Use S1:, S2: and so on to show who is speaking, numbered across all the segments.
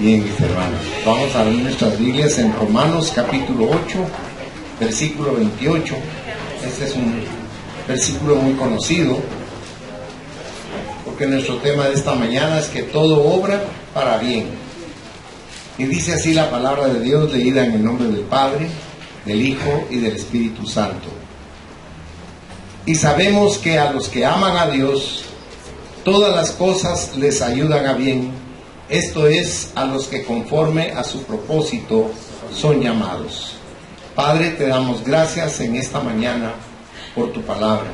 S1: Bien, mis hermanos, vamos a abrir nuestras Biblias en Romanos capítulo 8, versículo 28. Este es un versículo muy conocido, porque nuestro tema de esta mañana es que todo obra para bien. Y dice así la palabra de Dios, leída en el nombre del Padre, del Hijo y del Espíritu Santo. Y sabemos que a los que aman a Dios, todas las cosas les ayudan a bien. Esto es, a los que conforme a su propósito son llamados. Padre, te damos gracias en esta mañana por tu palabra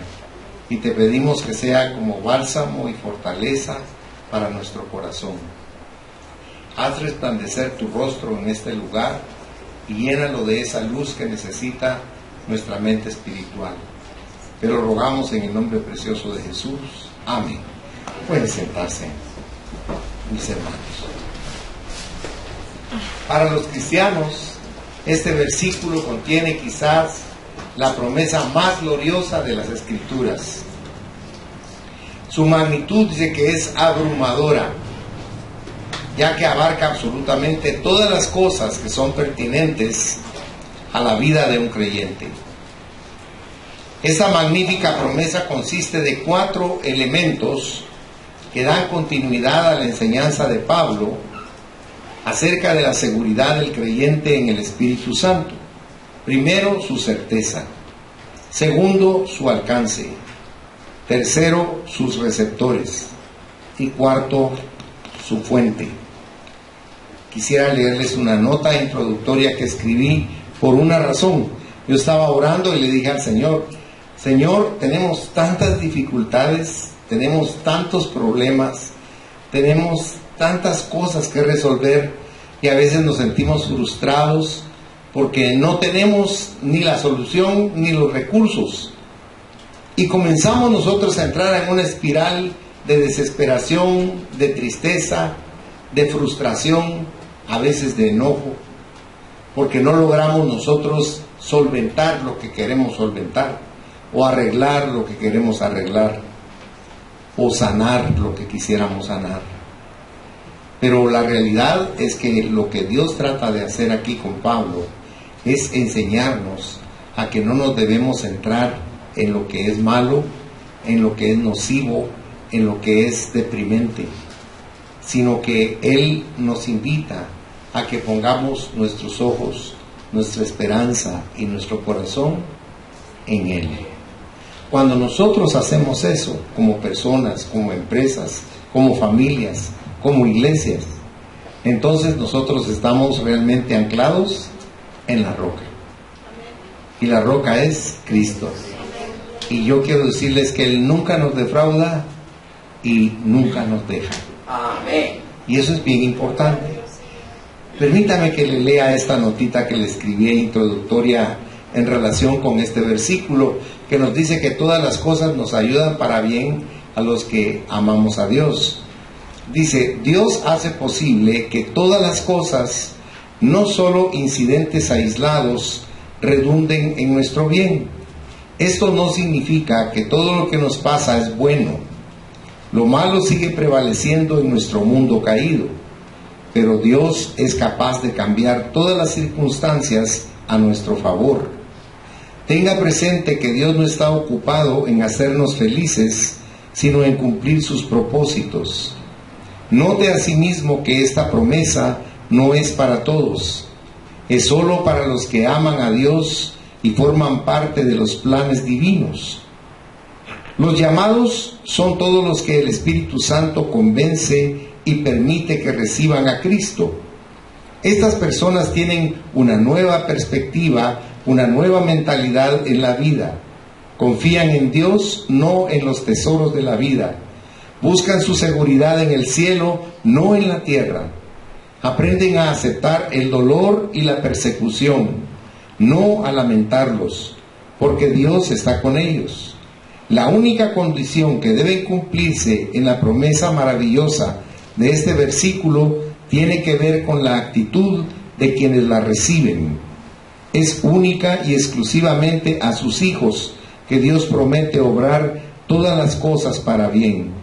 S1: y te pedimos que sea como bálsamo y fortaleza para nuestro corazón. Haz resplandecer tu rostro en este lugar y llénalo de esa luz que necesita nuestra mente espiritual. Te lo rogamos en el nombre precioso de Jesús. Amén. Pueden sentarse, mis hermanos. Para los cristianos, este versículo contiene quizás la promesa más gloriosa de las Escrituras. Su magnitud dice que es abrumadora, ya que abarca absolutamente todas las cosas que son pertinentes a la vida de un creyente. Esa magnífica promesa consiste de 4 elementos que dan continuidad a la enseñanza de Pablo acerca de la seguridad del creyente en el Espíritu Santo. Primero, su certeza. Segundo, su alcance. Tercero, sus receptores. Y cuarto, su fuente. Quisiera leerles una nota introductoria que escribí por una razón. Yo estaba orando y le dije al Señor, Señor, tenemos tantas dificultades, tenemos tantos problemas, tenemos tantas cosas que resolver y a veces nos sentimos frustrados porque no tenemos ni la solución ni los recursos. Y comenzamos nosotros a entrar en una espiral de desesperación, de tristeza, de frustración, a veces de enojo, porque no logramos nosotros solventar lo que queremos solventar, o arreglar lo que queremos arreglar, o sanar lo que quisiéramos sanar. Pero la realidad es que lo que Dios trata de hacer aquí con Pablo es enseñarnos a que no nos debemos centrar en lo que es malo, en lo que es nocivo, en lo que es deprimente, sino que Él nos invita a que pongamos nuestros ojos, nuestra esperanza y nuestro corazón en Él. Cuando nosotros hacemos eso, como personas, como empresas, como familias, como iglesias, entonces nosotros estamos realmente anclados en la roca. Y la roca es Cristo. Y yo quiero decirles que Él nunca nos defrauda y nunca nos deja.
S2: Amén.
S1: Y eso es bien importante. Permítame que le lea esta notita que le escribí introductoria en relación con este versículo que nos dice que todas las cosas nos ayudan para bien a los que amamos a Dios. Dice, Dios hace posible que todas las cosas, no solo incidentes aislados, redunden en nuestro bien. Esto no significa que todo lo que nos pasa es bueno. Lo malo sigue prevaleciendo en nuestro mundo caído, pero Dios es capaz de cambiar todas las circunstancias a nuestro favor. Tenga presente que Dios no está ocupado en hacernos felices, sino en cumplir sus propósitos. Note asimismo que esta promesa no es para todos, es solo para los que aman a Dios y forman parte de los planes divinos. Los llamados son todos los que el Espíritu Santo convence y permite que reciban a Cristo. Estas personas tienen una nueva perspectiva, una nueva mentalidad en la vida. Confían en Dios, no en los tesoros de la vida. Buscan su seguridad en el cielo, no en la tierra. Aprenden a aceptar el dolor y la persecución, no a lamentarlos, porque Dios está con ellos. La única condición que debe cumplirse en la promesa maravillosa de este versículo tiene que ver con la actitud de quienes la reciben. Es única y exclusivamente a sus hijos que Dios promete obrar todas las cosas para bien.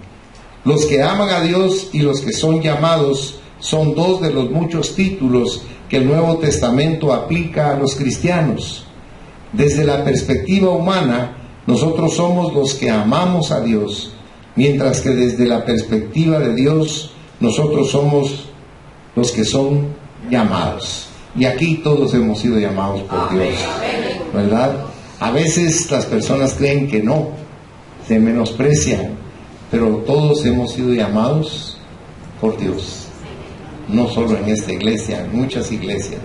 S1: Los que aman a Dios y los que son llamados son dos de los muchos títulos que el Nuevo Testamento aplica a los cristianos. Desde la perspectiva humana, nosotros somos los que amamos a Dios, mientras que desde la perspectiva de Dios, nosotros somos los que son llamados. Y aquí todos hemos sido llamados por Dios, ¿verdad? A veces las personas creen que no, se menosprecian, pero todos hemos sido llamados por Dios. No solo en esta iglesia, en muchas iglesias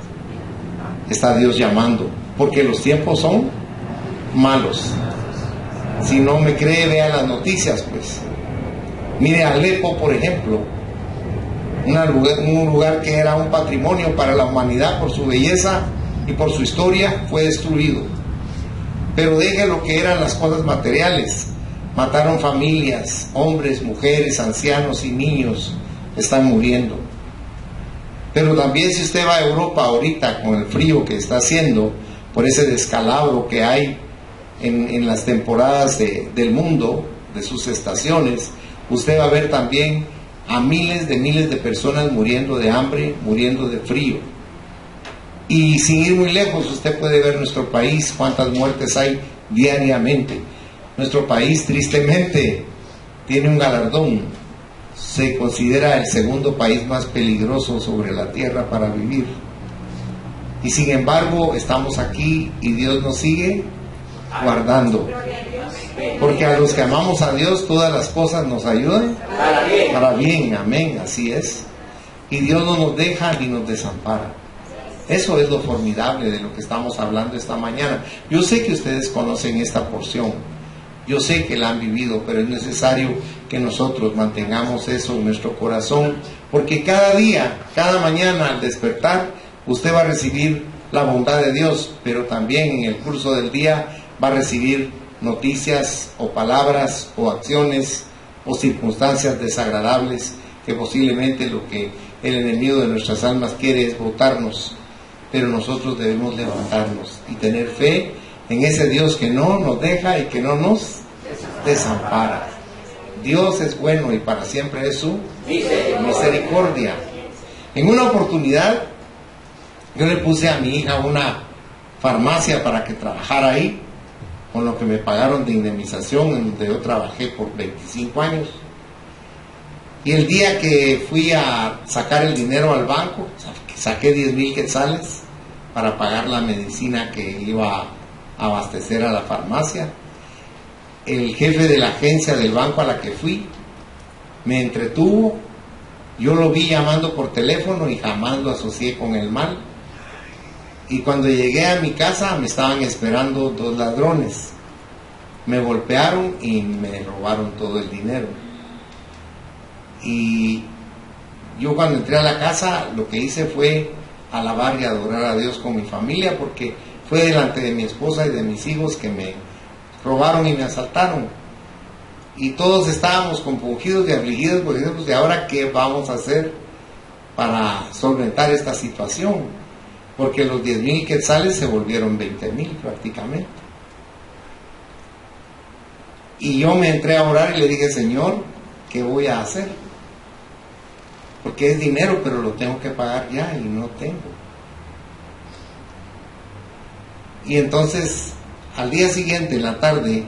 S1: está Dios llamando, porque los tiempos son malos. Si no me cree, vea las noticias, pues. Mire Alepo, por ejemplo, un lugar que era un patrimonio para la humanidad por su belleza y por su historia, fue destruido. Pero deje lo que eran las cosas materiales. Mataron familias, hombres, mujeres, ancianos y niños están muriendo. Pero también si usted va a Europa ahorita con el frío que está haciendo, por ese descalabro que hay en las temporadas del mundo, de sus estaciones, usted va a ver también a miles de personas muriendo de hambre, muriendo de frío. Y sin ir muy lejos, usted puede ver nuestro país, cuántas muertes hay diariamente. Nuestro país tristemente tiene un galardón, se considera el segundo país más peligroso sobre la tierra para vivir. Y sin embargo estamos aquí y Dios nos sigue guardando. Porque a los que amamos a Dios todas las cosas nos ayudan para bien, amén, así es. Y Dios no nos deja ni nos desampara. Eso es lo formidable de lo que estamos hablando esta mañana. Yo sé que ustedes conocen esta porción, yo sé que la han vivido, pero es necesario que nosotros mantengamos eso en nuestro corazón, porque cada día, cada mañana al despertar, usted va a recibir la bondad de Dios, pero también en el curso del día va a recibir noticias o palabras o acciones o circunstancias desagradables que posiblemente lo que el enemigo de nuestras almas quiere es botarnos. Pero nosotros debemos levantarnos y tener fe en ese Dios que no nos deja y que no nos desampara. Dios es bueno y para siempre es su misericordia. En una oportunidad yo le puse a mi hija una farmacia para que trabajara ahí, con lo que me pagaron de indemnización, en donde yo trabajé por 25 años. Y el día que fui a sacar el dinero al banco, saqué 10,000 quetzales para pagar la medicina que iba a abastecer a la farmacia. El jefe de la agencia del banco a la que fui me entretuvo. Yo lo vi llamando por teléfono y jamás lo asocié con el mal. Y cuando llegué a mi casa me estaban esperando 2 ladrones. Me golpearon y me robaron todo el dinero. Y yo cuando entré a la casa lo que hice fue alabar y adorar a Dios con mi familia, porque fue delante de mi esposa y de mis hijos que me robaron y me asaltaron. Y todos estábamos compungidos y afligidos porque decíamos, ¿y ahora qué vamos a hacer para solventar esta situación? Porque los 10,000 quetzales se volvieron 20,000 prácticamente. Y yo me entré a orar y le dije, Señor, ¿qué voy a hacer? Porque es dinero, pero lo tengo que pagar ya y no tengo. Y entonces, al día siguiente, en la tarde,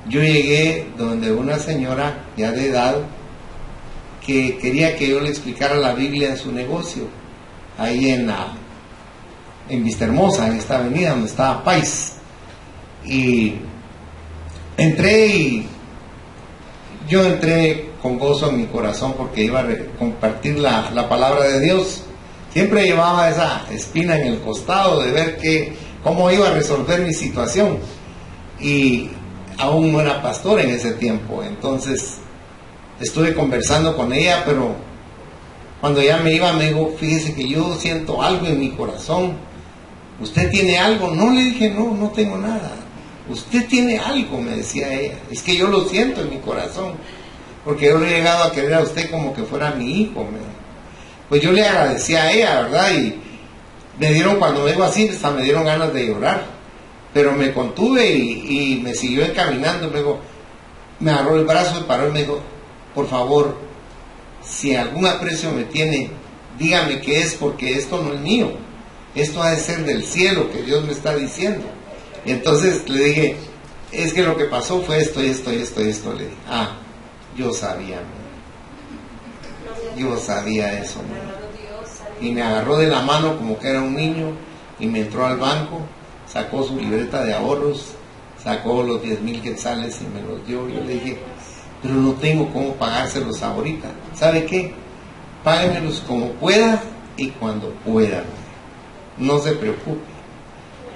S1: yo llegué donde una señora ya de edad que quería que yo le explicara la Biblia en su negocio, ahí en Vista Hermosa, en esta avenida donde estaba Pais. Y yo entré con gozo en mi corazón porque iba a compartir la palabra de Dios. Siempre llevaba esa espina en el costado de ver cómo iba a resolver mi situación. Y aún no era pastor en ese tiempo. Entonces estuve conversando con ella, pero cuando ya me iba me dijo, fíjese que yo siento algo en mi corazón. ¿Usted tiene algo? No, le dije, no tengo nada. Usted tiene algo, me decía ella. Es que yo lo siento en mi corazón, porque yo le he llegado a querer a usted como que fuera mi hijo. Pues yo le agradecía a ella, ¿verdad? Y me dieron, cuando me dijo así, hasta me dieron ganas de llorar. Pero me contuve y me siguió encaminando. Me agarró el brazo, me paró y me dijo, por favor, si algún aprecio me tiene, dígame qué es, porque esto no es mío, esto ha de ser del cielo que Dios me está diciendo. Y entonces le dije, es que lo que pasó fue esto y esto y esto y esto. Le dije, yo sabía, yo sabía eso, y me agarró de la mano como que era un niño y me entró al banco, sacó su libreta de ahorros, sacó los 10,000 quetzales y me los dio. Yo le dije, pero no tengo cómo pagárselos ahorita. ¿Sabe qué? Páguemelos como pueda y cuando pueda. No se preocupe.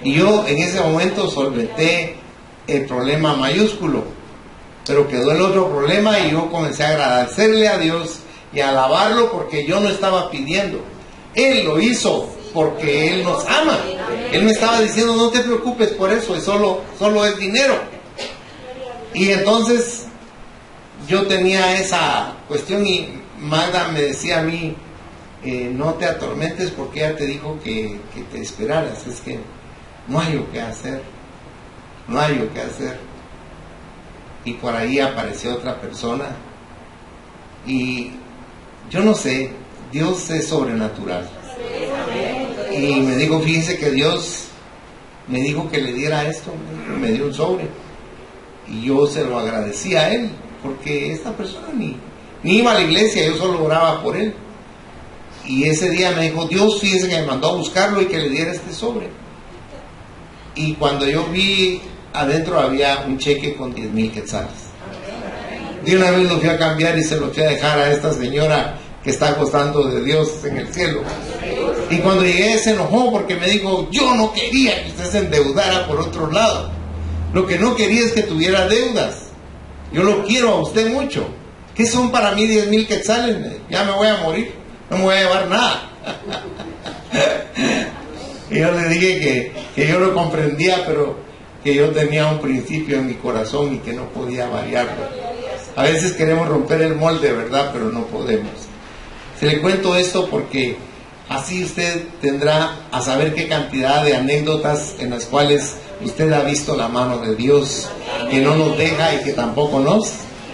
S1: Y yo en ese momento solventé el problema mayúsculo, pero quedó el otro problema y yo comencé a agradecerle a Dios y a alabarlo porque yo no estaba pidiendo. Él lo hizo porque Él nos ama. Él me estaba diciendo, no te preocupes por eso, solo es dinero. Y entonces yo tenía esa cuestión y Magda me decía a mí, no te atormentes porque ella te dijo que te esperaras. Es que no hay lo que hacer, no hay lo que hacer. Y por ahí apareció otra persona y yo no sé, Dios es sobrenatural. Y me dijo, fíjese que Dios me dijo que le diera esto, me dio un sobre. Y yo se lo agradecí a él, porque esta persona ni iba a la iglesia, yo solo oraba por él. Y ese día me dijo, Dios, fíjese que me mandó a buscarlo y que le diera este sobre. Y cuando yo vi, adentro había un cheque con 10,000 quetzales. De una vez lo fui a cambiar y se lo fui a dejar a esta señora que está gozando de Dios en el cielo. Y cuando llegué se enojó porque me dijo, yo no quería que usted se endeudara por otro lado. Lo que no quería es que tuviera deudas. Yo lo quiero a usted mucho. ¿Qué son para mí 10,000 quetzales? Ya me voy a morir, no me voy a llevar nada. Y yo le dije que yo lo comprendía, pero que yo tenía un principio en mi corazón y que no podía variarlo. A veces queremos romper el molde, ¿verdad? Pero no podemos. Se le cuento esto porque así usted tendrá a saber qué cantidad de anécdotas en las cuales usted ha visto la mano de Dios, que no nos deja y que tampoco nos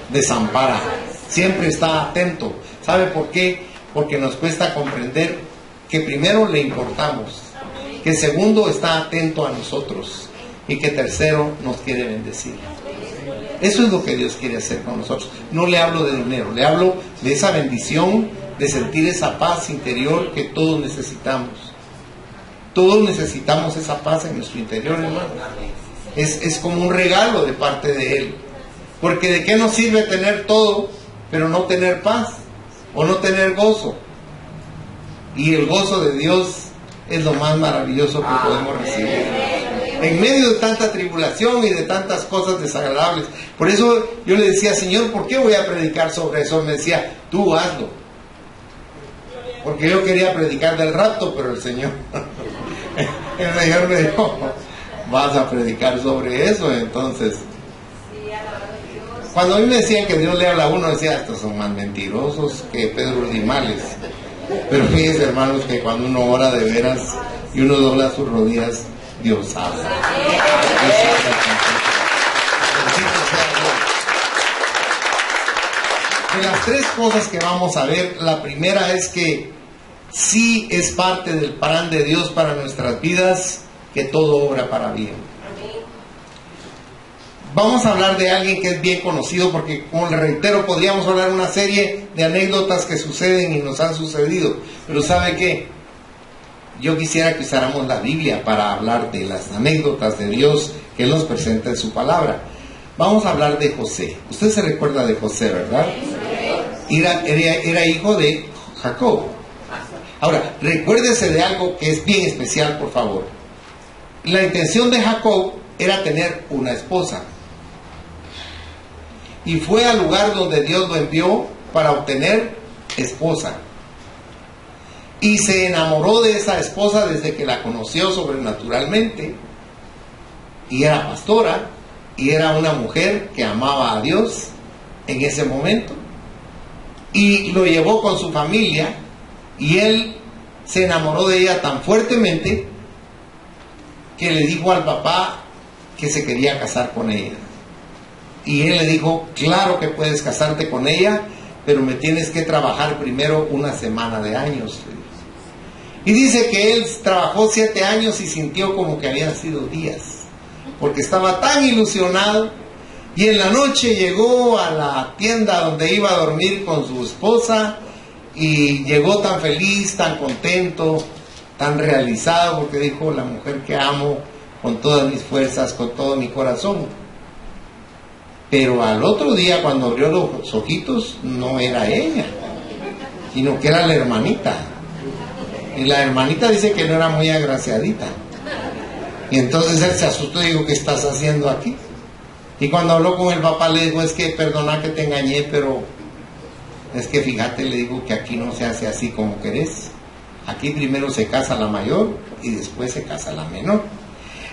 S1: desampara. Siempre está atento. ¿Sabe por qué? Porque nos cuesta comprender que primero le importamos, que segundo está atento a nosotros y que tercero nos quiere bendecir. Eso es lo que Dios quiere hacer con nosotros. No le hablo de dinero, le hablo de esa bendición, de sentir esa paz interior que todos necesitamos. Todos necesitamos esa paz en nuestro interior, hermano. Es como un regalo de parte de Él. Porque ¿de qué nos sirve tener todo, pero no tener paz? O no tener gozo. Y el gozo de Dios es lo más maravilloso que podemos recibir. En medio de tanta tribulación y de tantas cosas desagradables. Por eso yo le decía, Señor, ¿por qué voy a predicar sobre eso? Me decía, tú hazlo. Porque yo quería predicar del rapto, pero el Señor me dijo, vas a predicar sobre eso. Entonces, cuando a mí me decían que Dios le habla a uno, decía, estos son más mentirosos que Pedro Limales. Pero fíjense, hermanos, que cuando uno ora de veras y uno dobla sus rodillas, Dios habla. De las tres cosas que vamos a ver, la primera es que sí es parte del plan de Dios para nuestras vidas, que todo obra para bien. Vamos a hablar de alguien que es bien conocido, porque como le reitero, podríamos hablar una serie de anécdotas que suceden y nos han sucedido. Pero ¿sabe qué? Yo quisiera que usáramos la Biblia para hablar de las anécdotas de Dios que Él nos presenta en su palabra. Vamos a hablar de José. Usted se recuerda de José, ¿verdad? Era hijo de Jacob. Ahora, recuérdese de algo que es bien especial, por favor. La intención de Jacob era tener una esposa. Y fue al lugar donde Dios lo envió para obtener esposa. Y se enamoró de esa esposa desde que la conoció sobrenaturalmente. Y era pastora. Y era una mujer que amaba a Dios en ese momento. Y lo llevó con su familia. Y él se enamoró de ella tan fuertemente que le dijo al papá que se quería casar con ella. Y él le dijo, claro que puedes casarte con ella, pero me tienes que trabajar primero una semana de años. Y dice que él trabajó 7 años y sintió como que habían sido días, porque estaba tan ilusionado. Y en la noche llegó a la tienda donde iba a dormir con su esposa y llegó tan feliz, tan contento, tan realizado, porque dijo: la mujer que amo con todas mis fuerzas, con todo mi corazón. Pero al otro día, cuando abrió los ojitos, no era ella, sino que era la hermanita. Y la hermanita dice que no era muy agraciadita. Y entonces él se asustó y dijo: ¿qué estás haciendo aquí? Y cuando habló con el papá le dijo: es que perdona que te engañé, pero es que fíjate, le digo, que aquí no se hace así como querés. Aquí primero se casa la mayor y después se casa la menor.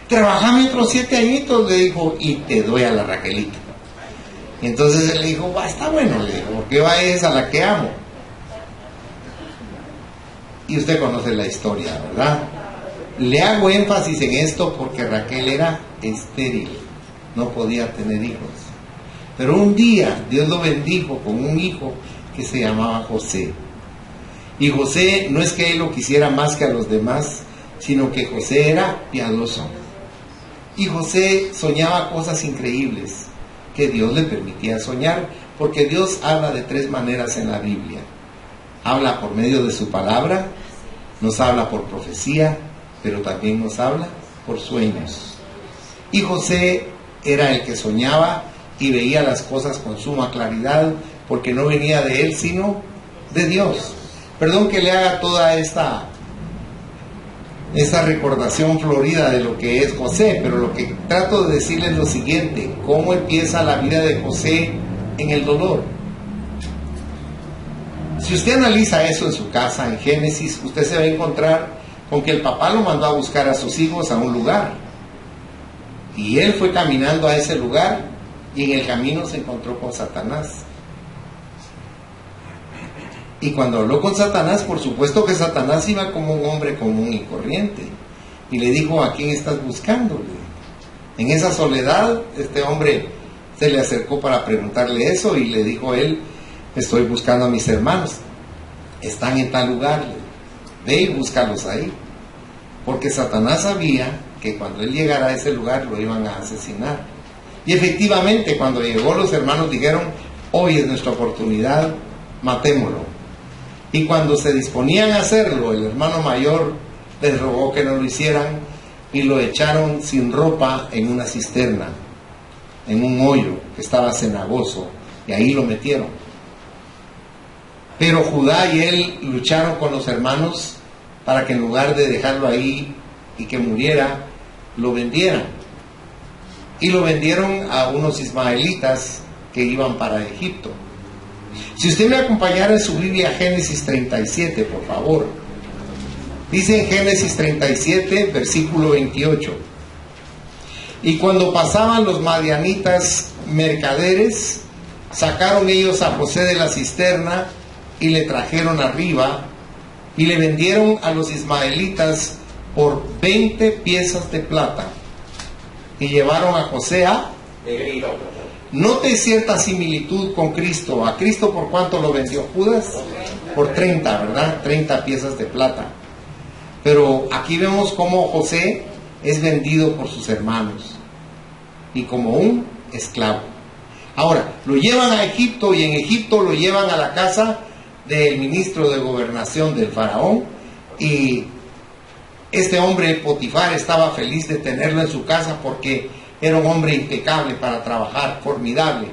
S1: Trabajame otros 7 añitos, le dijo, y te doy a la Raquelita. Y entonces él le dijo: va, está bueno, le dijo, porque va es a la que amo. Y usted conoce la historia, ¿verdad? Le hago énfasis en esto porque Raquel era estéril, no podía tener hijos. Pero un día Dios lo bendijo con un hijo que se llamaba José. Y José no es que él lo quisiera más que a los demás, sino que José era piadoso. Y José soñaba cosas increíbles que Dios le permitía soñar, porque Dios habla de 3 maneras en la Biblia. Habla por medio de su palabra, nos habla por profecía, pero también nos habla por sueños. Y José era el que soñaba y veía las cosas con suma claridad, porque no venía de él, sino de Dios. Perdón que le haga toda esta recordación florida de lo que es José, pero lo que trato de decirles es lo siguiente: cómo empieza la vida de José en el dolor. Si usted analiza eso en su casa, en Génesis, usted se va a encontrar con que el papá lo mandó a buscar a sus hijos a un lugar. Y él fue caminando a ese lugar y en el camino se encontró con Satanás. Y cuando habló con Satanás, por supuesto que Satanás iba como un hombre común y corriente. Y le dijo: ¿a quién estás buscando? En esa soledad, este hombre se le acercó para preguntarle eso y le dijo él: estoy buscando a mis hermanos, están en tal lugar, ve y búscalos ahí. Porque Satanás sabía que cuando él llegara a ese lugar lo iban a asesinar. Y efectivamente, cuando llegó, los hermanos dijeron: hoy es nuestra oportunidad, matémoslo. Y cuando se disponían a hacerlo, el hermano mayor les rogó que no lo hicieran y lo echaron sin ropa en una cisterna, en un hoyo que estaba cenagoso, y ahí lo metieron. Pero Judá y él lucharon con los hermanos para que en lugar de dejarlo ahí y que muriera, lo vendieran. Y lo vendieron a unos ismaelitas que iban para Egipto. Si usted me acompañara en su Biblia, Génesis 37, por favor. Dice en Génesis 37, versículo 28. Y cuando pasaban los madianitas mercaderes, sacaron ellos a José de la cisterna y le trajeron arriba y le vendieron a los ismaelitas por 20 piezas de plata. Y llevaron a José a Egipto. Note cierta similitud con Cristo. A Cristo, ¿por cuánto lo vendió Judas? Por 30, ¿verdad? 30 piezas de plata. Pero aquí vemos cómo José es vendido por sus hermanos y como un esclavo. Ahora, lo llevan a Egipto y en Egipto lo llevan a la casa del ministro de gobernación del faraón, y este hombre Potifar estaba feliz de tenerlo en su casa porque era un hombre impecable para trabajar, formidable,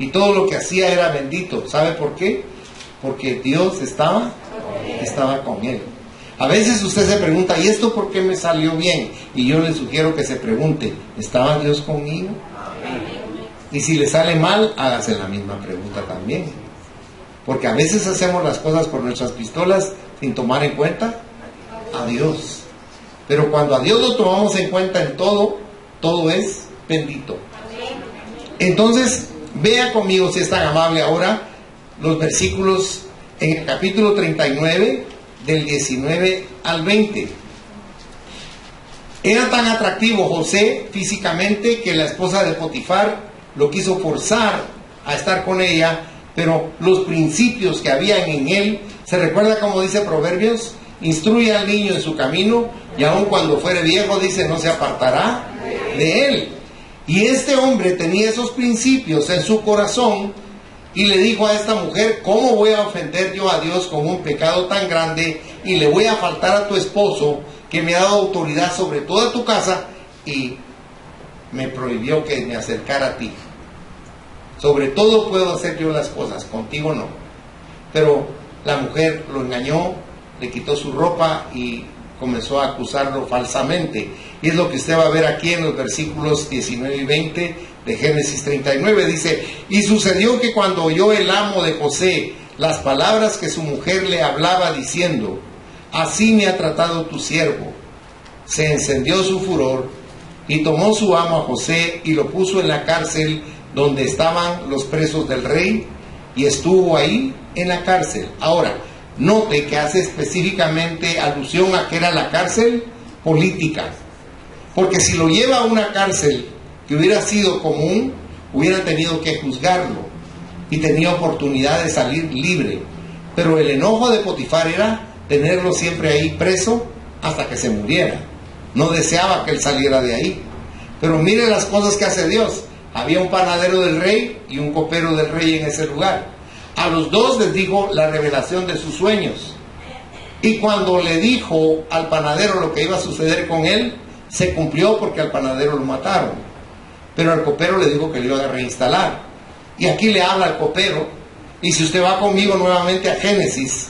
S1: y todo lo que hacía era bendito. ¿Sabe por qué? Porque Dios estaba con él. A veces usted se pregunta: ¿y esto por qué me salió bien? Y yo le sugiero que se pregunte: ¿estaba Dios conmigo? Y si le sale mal, hágase la misma pregunta también. Porque a veces hacemos las cosas por nuestras pistolas sin tomar en cuenta a Dios. Pero cuando a Dios lo tomamos en cuenta en todo, todo es bendito. Entonces, vea conmigo, si es tan amable, ahora los versículos en el capítulo 39, del 19 al 20. Era tan atractivo José físicamente que la esposa de Potifar lo quiso forzar a estar con ella, pero los principios que habían en él, ¿se recuerda como dice Proverbios? Instruye al niño en su camino, y aun cuando fuere viejo, dice, no se apartará de él. Y este hombre tenía esos principios en su corazón, y le dijo a esta mujer, ¿cómo voy a ofender yo a Dios con un pecado tan grande, y le voy a faltar a tu esposo, que me ha dado autoridad sobre toda tu casa, y me prohibió que me acercara a ti? Sobre todo puedo hacer yo las cosas, contigo no. Pero la mujer lo engañó, le quitó su ropa y comenzó a acusarlo falsamente. Y es lo que usted va a ver aquí en los versículos 19 y 20 de Génesis 39. Dice, y sucedió que cuando oyó el amo de José las palabras que su mujer le hablaba diciendo, así me ha tratado tu siervo, se encendió su furor y tomó su amo a José y lo puso en la cárcel donde estaban los presos del rey, y estuvo ahí en la cárcel. Ahora, note que hace específicamente alusión a que era la cárcel política, porque si lo lleva a una cárcel que hubiera sido común, hubieran tenido que juzgarlo y tenía oportunidad de salir libre. Pero el enojo de Potifar era tenerlo siempre ahí preso hasta que se muriera. No deseaba que él saliera de ahí. Pero mire las cosas que hace Dios. Había un panadero del rey y un copero del rey en ese lugar. A los dos les dijo la revelación de sus sueños. Y cuando le dijo al panadero lo que iba a suceder con él, se cumplió porque al panadero lo mataron. Pero al copero le dijo que lo iban a reinstalar. Y aquí le habla al copero. Y si usted va conmigo nuevamente a Génesis,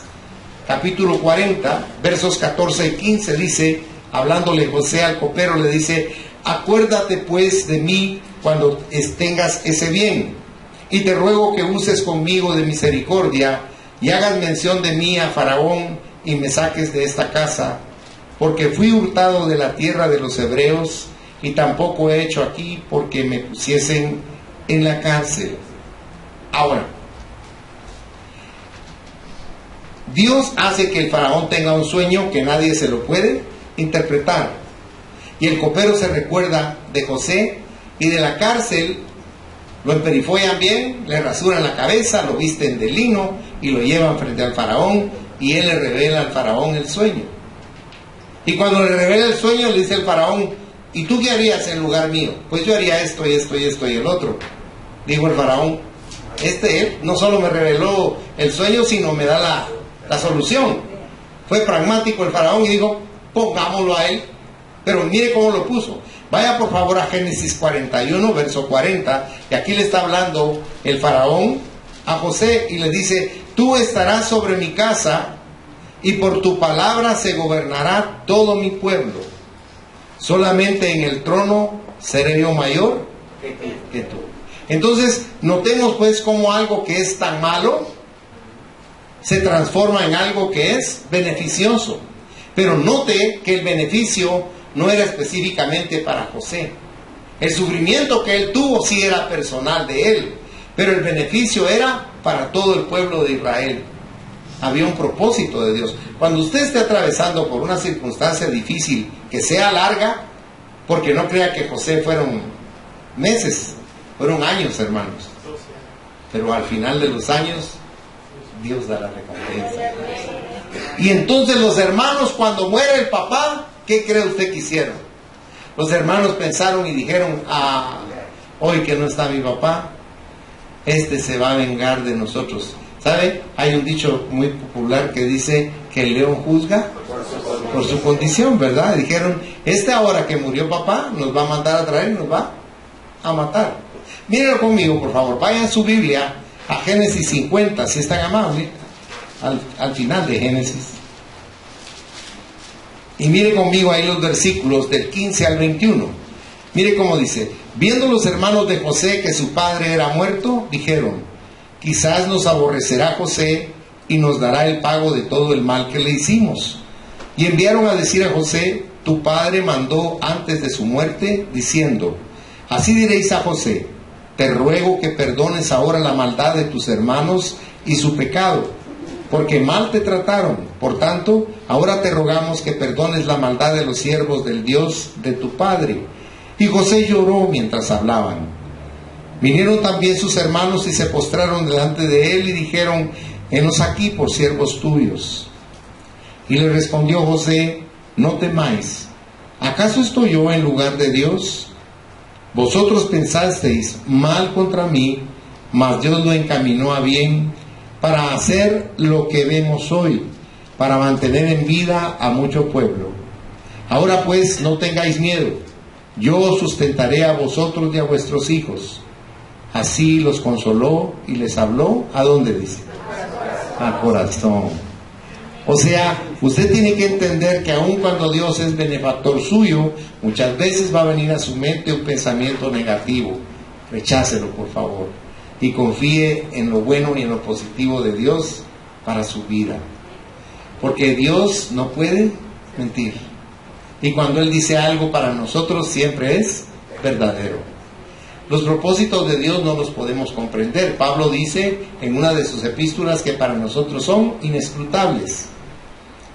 S1: capítulo 40, versos 14 y 15, dice, hablándole José al copero, le dice, acuérdate pues de mí cuando tengas ese bien, y te ruego que uses conmigo de misericordia, y hagas mención de mí a Faraón, y me saques de esta casa, porque fui hurtado de la tierra de los hebreos, y tampoco he hecho aquí porque me pusiesen en la cárcel. Ahora, Dios hace que el faraón tenga un sueño que nadie se lo puede interpretar. Y el copero se recuerda de José, y de la cárcel lo emperifollan bien, le rasuran la cabeza, lo visten de lino y lo llevan frente al faraón, y él le revela al faraón el sueño. Y cuando le revela el sueño, le dice el faraón, ¿y tú qué harías en lugar mío? Pues yo haría esto y esto y esto y el otro. Dijo el faraón, él no solo me reveló el sueño, sino me da la solución. Fue pragmático el faraón y dijo, pongámoslo a él. Pero mire cómo lo puso. Vaya por favor a Génesis 41, verso 40, y aquí le está hablando el faraón a José y le dice, tú estarás sobre mi casa y por tu palabra se gobernará todo mi pueblo. Solamente en el trono seré yo mayor que tú. Entonces, notemos pues cómo algo que es tan malo se transforma en algo que es beneficioso. Pero note que el beneficio no era específicamente para José. El sufrimiento que él tuvo sí era personal de él, pero el beneficio era para todo el pueblo de Israel. Había un propósito de Dios. Cuando usted esté atravesando por una circunstancia difícil, que sea larga, porque no crea que José fueron meses, fueron años, hermanos. Pero al final de los años, Dios da la recompensa. Y entonces los hermanos, cuando muere el papá, ¿qué cree usted que hicieron? Los hermanos pensaron y dijeron, hoy que no está mi papá, se va a vengar de nosotros. ¿Sabe? Hay un dicho muy popular que dice que el león juzga por su condición, ¿verdad? Dijeron, ahora que murió papá, nos va a mandar a traer y nos va a matar. Mírenlo conmigo, por favor. Vayan su Biblia a Génesis 50, si es tan amable, al final de Génesis. Y mire conmigo ahí los versículos del 15 al 21. Mire cómo dice, viendo los hermanos de José que su padre era muerto, dijeron, quizás nos aborrecerá José y nos dará el pago de todo el mal que le hicimos. Y enviaron a decir a José, tu padre mandó antes de su muerte, diciendo, así diréis a José, te ruego que perdones ahora la maldad de tus hermanos y su pecado, porque mal te trataron. Por tanto, ahora te rogamos que perdones la maldad de los siervos del Dios de tu padre. Y José lloró mientras hablaban. Vinieron también sus hermanos y se postraron delante de él y dijeron: henos aquí por siervos tuyos. Y le respondió José: no temáis, ¿acaso estoy yo en lugar de Dios? Vosotros pensasteis mal contra mí, mas Dios lo encaminó a bien para hacer lo que vemos hoy, para mantener en vida a mucho pueblo. Ahora pues no tengáis miedo, yo os sustentaré a vosotros y a vuestros hijos. Así los consoló y les habló, ¿a dónde dice? Al corazón. O sea, usted tiene que entender que aun cuando Dios es benefactor suyo, muchas veces va a venir a su mente un pensamiento negativo. Rechácelo, por favor, y confíe en lo bueno y en lo positivo de Dios para su vida, porque Dios no puede mentir, y cuando Él dice algo para nosotros siempre es verdadero. Los propósitos de Dios no los podemos comprender. Pablo dice en una de sus epístolas que para nosotros son inescrutables,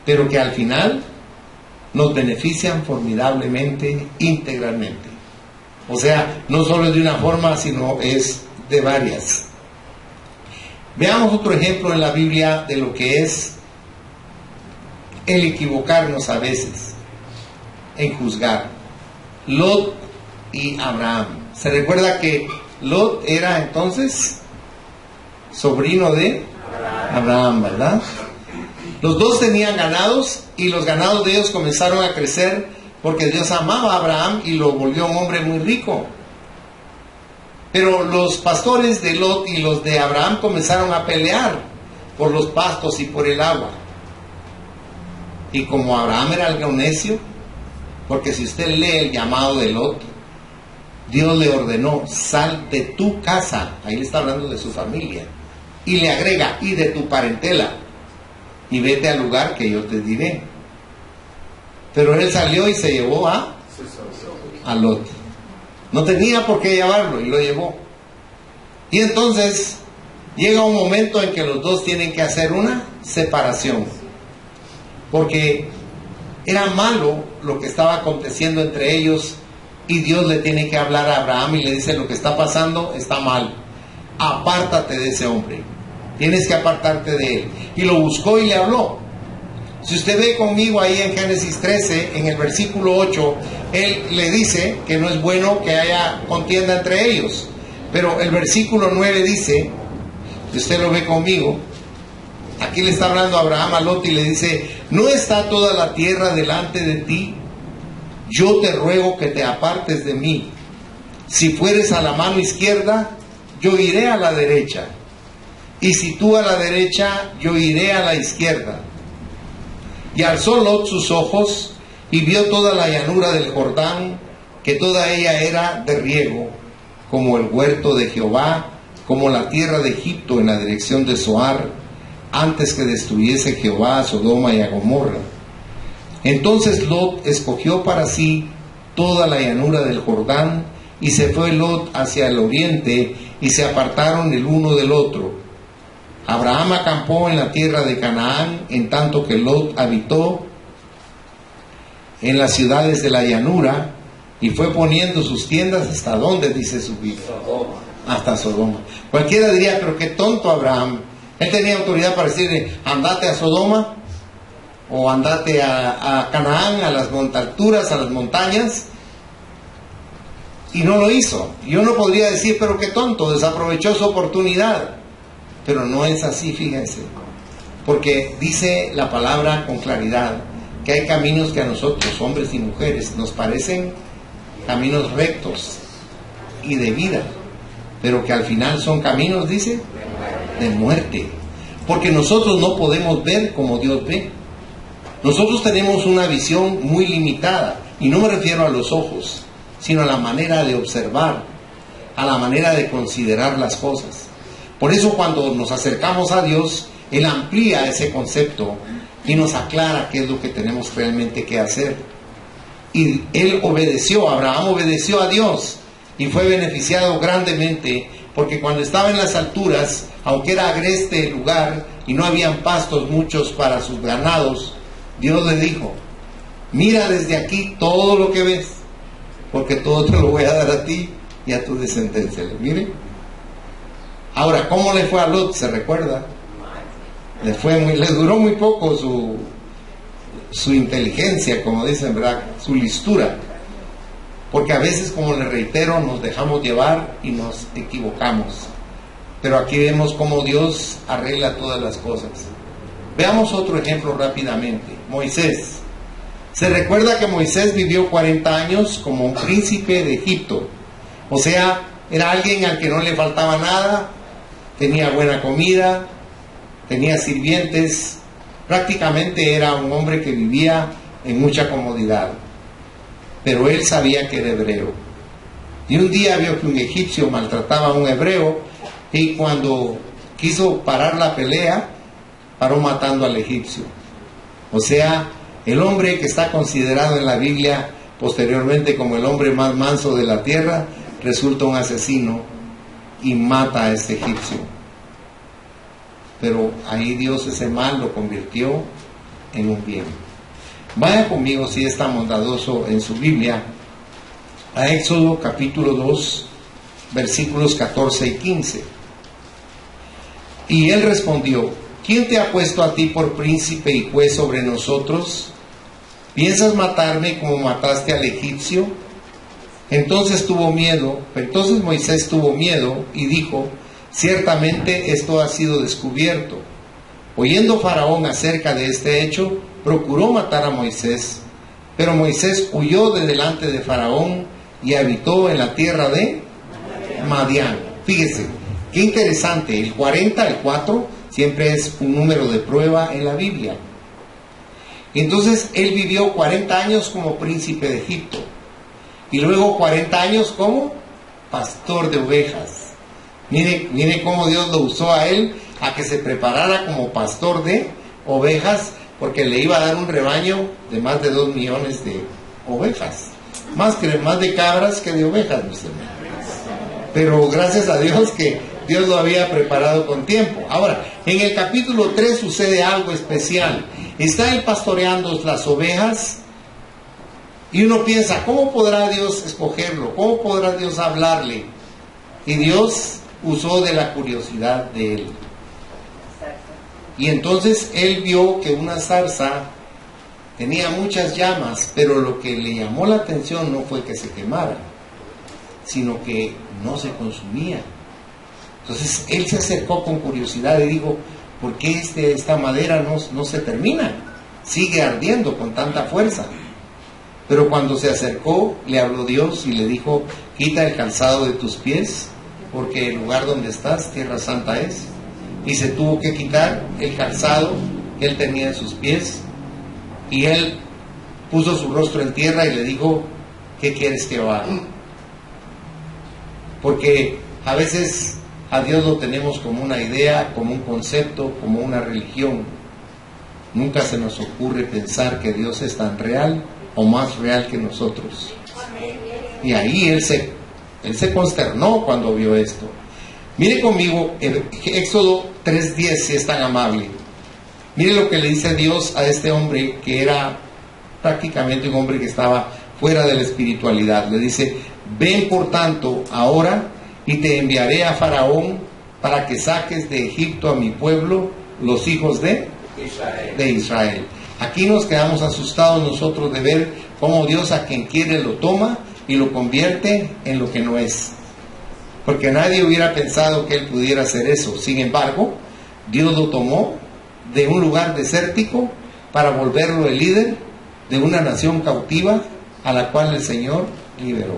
S1: pero que al final nos benefician formidablemente, integralmente. O sea, no solo es de una forma, sino es de varias. Veamos otro ejemplo en la Biblia de lo que es el equivocarnos a veces en juzgar. Lot y Abraham. Se recuerda que Lot era entonces sobrino de Abraham, ¿verdad? Los dos tenían ganados y los ganados de ellos comenzaron a crecer porque Dios amaba a Abraham y lo volvió un hombre muy rico. Pero los pastores de Lot y los de Abraham comenzaron a pelear por los pastos y por el agua. Y como Abraham era algo necio, porque si usted lee el llamado de Lot, Dios le ordenó: sal de tu casa, ahí le está hablando de su familia, y le agrega: y de tu parentela, y vete al lugar que yo te diré. Pero él salió y se llevó a Lot. No tenía por qué llevarlo y lo llevó. Y entonces llega un momento en que los dos tienen que hacer una separación, porque era malo lo que estaba aconteciendo entre ellos. Y Dios le tiene que hablar a Abraham y le dice: lo que está pasando está mal, apártate de ese hombre, tienes que apartarte de él. Y lo buscó y le habló. Si usted ve conmigo ahí en Génesis 13, en el versículo 8, él le dice que no es bueno que haya contienda entre ellos. Pero el versículo 9 dice, si usted lo ve conmigo, aquí le está hablando Abraham a Lot y le dice: ¿no está toda la tierra delante de ti? Yo te ruego que te apartes de mí. Si fueres a la mano izquierda, yo iré a la derecha. Y si tú a la derecha, yo iré a la izquierda. Y alzó Lot sus ojos y vio toda la llanura del Jordán, que toda ella era de riego, como el huerto de Jehová, como la tierra de Egipto en la dirección de Zoar, antes que destruyese Jehová a Sodoma y a Gomorra. Entonces Lot escogió para sí toda la llanura del Jordán, y se fue Lot hacia el oriente, y se apartaron el uno del otro. Abraham acampó en la tierra de Canaán, en tanto que Lot habitó en las ciudades de la llanura, y fue poniendo sus tiendas hasta donde dice su Biblia, hasta Sodoma. Cualquiera diría: pero qué tonto Abraham, él tenía autoridad para decirle: andate a Sodoma, o andate a Canaán, a las alturas, a las montañas, y no lo hizo. Yo no podría decir: pero qué tonto, desaprovechó su oportunidad. Pero no es así, fíjense, porque dice la palabra con claridad que hay caminos que a nosotros, hombres y mujeres, nos parecen caminos rectos y de vida, pero que al final son caminos, dice, de muerte, porque nosotros no podemos ver como Dios ve. Nosotros tenemos una visión muy limitada, y no me refiero a los ojos, sino a la manera de observar, a la manera de considerar las cosas. Por eso cuando nos acercamos a Dios, Él amplía ese concepto y nos aclara qué es lo que tenemos realmente que hacer. Y él obedeció, Abraham obedeció a Dios y fue beneficiado grandemente, porque cuando estaba en las alturas, aunque era agreste el lugar y no habían pastos muchos para sus ganados, Dios le dijo: mira desde aquí todo lo que ves, porque todo te lo voy a dar a ti. y a tu descendencia. Mire. Ahora, ¿cómo le fue a Lot? ¿Se recuerda? Le duró muy poco su inteligencia, como dicen, ¿verdad? Su listura. Porque a veces, como le reitero, nos dejamos llevar y nos equivocamos. Pero aquí vemos cómo Dios arregla todas las cosas. Veamos otro ejemplo rápidamente. Moisés. Se recuerda que Moisés vivió 40 años como un príncipe de Egipto. O sea, era alguien al que no le faltaba nada, tenía buena comida, tenía sirvientes, prácticamente era un hombre que vivía en mucha comodidad. Pero él sabía que era hebreo. Y un día vio que un egipcio maltrataba a un hebreo, y cuando quiso parar la pelea, paró matando al egipcio. O sea, el hombre que está considerado en la Biblia posteriormente como el hombre más manso de la tierra, resulta un asesino y mata a este egipcio. Pero ahí Dios ese mal lo convirtió en un bien. Vaya conmigo, si es tan bondadoso, en su Biblia a Éxodo capítulo 2, versículos 14 y 15. Y él respondió: ¿quién te ha puesto a ti por príncipe y juez sobre nosotros? ¿Piensas matarme como mataste al egipcio? Entonces Moisés tuvo miedo y dijo: ciertamente esto ha sido descubierto. Oyendo Faraón acerca de este hecho, procuró matar a Moisés, pero Moisés huyó de delante de Faraón y habitó en la tierra de Madián. Fíjese, qué interesante, el 40, el 4, siempre es un número de prueba en la Biblia. Entonces él vivió 40 años como príncipe de Egipto, y luego 40 años como pastor de ovejas. Mire cómo Dios lo usó a él, a que se preparara como pastor de ovejas, porque le iba a dar un rebaño de más de 2 millones de ovejas, más de cabras que de ovejas, mis hermanos. Pero gracias a Dios que Dios lo había preparado con tiempo. Ahora, en el capítulo 3 sucede algo especial. Está él pastoreando las ovejas y uno piensa, ¿cómo podrá Dios escogerlo? ¿Cómo podrá Dios hablarle? Y Dios usó de la curiosidad de él. Y entonces él vio que una zarza tenía muchas llamas, pero lo que le llamó la atención no fue que se quemara, sino que no se consumía. Entonces él se acercó con curiosidad y dijo: ¿por qué esta madera no se termina? Sigue ardiendo con tanta fuerza. Pero cuando se acercó, le habló Dios y le dijo: quita el calzado de tus pies, porque el lugar donde estás, tierra santa es. Y se tuvo que quitar el calzado que él tenía en sus pies, y él puso su rostro en tierra y le dijo: ¿qué quieres que yo haga? Porque a veces a Dios lo tenemos como una idea, como un concepto, como una religión. Nunca se nos ocurre pensar que Dios es tan real o más real que nosotros. Y ahí él se consternó cuando vio esto. Mire conmigo Éxodo 3:10, si es tan amable. Mire lo que le dice Dios a este hombre, que era prácticamente un hombre que estaba fuera de la espiritualidad. Le dice: ven por tanto ahora, y te enviaré a Faraón para que saques de Egipto a mi pueblo, los hijos de Israel. Aquí nos quedamos asustados nosotros de ver cómo Dios a quien quiere lo toma y lo convierte en lo que no es. Porque nadie hubiera pensado que él pudiera hacer eso. Sin embargo, Dios lo tomó de un lugar desértico para volverlo el líder de una nación cautiva a la cual el Señor liberó.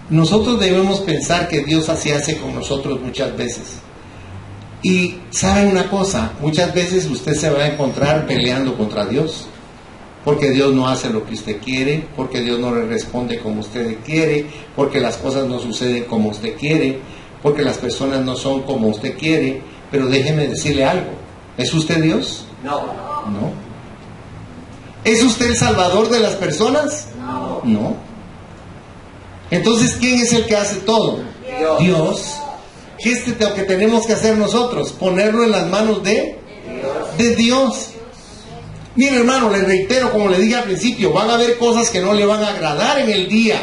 S1: Nosotros debemos pensar que Dios así hace con nosotros muchas veces. Y ¿saben una cosa? Muchas veces usted se va a encontrar peleando contra Dios, porque Dios no hace lo que usted quiere, porque Dios no le responde como usted quiere, porque las cosas no suceden como usted quiere, porque las personas no son como usted quiere. Pero déjeme decirle algo: ¿es usted Dios? No. ¿Es usted el salvador de las personas? No. Entonces, ¿quién es el que hace todo? Dios. ¿Qué es lo que tenemos que hacer nosotros? Ponerlo en las manos de Dios. Mire, hermano, le reitero, como le dije al principio, van a haber cosas que no le van a agradar en el día.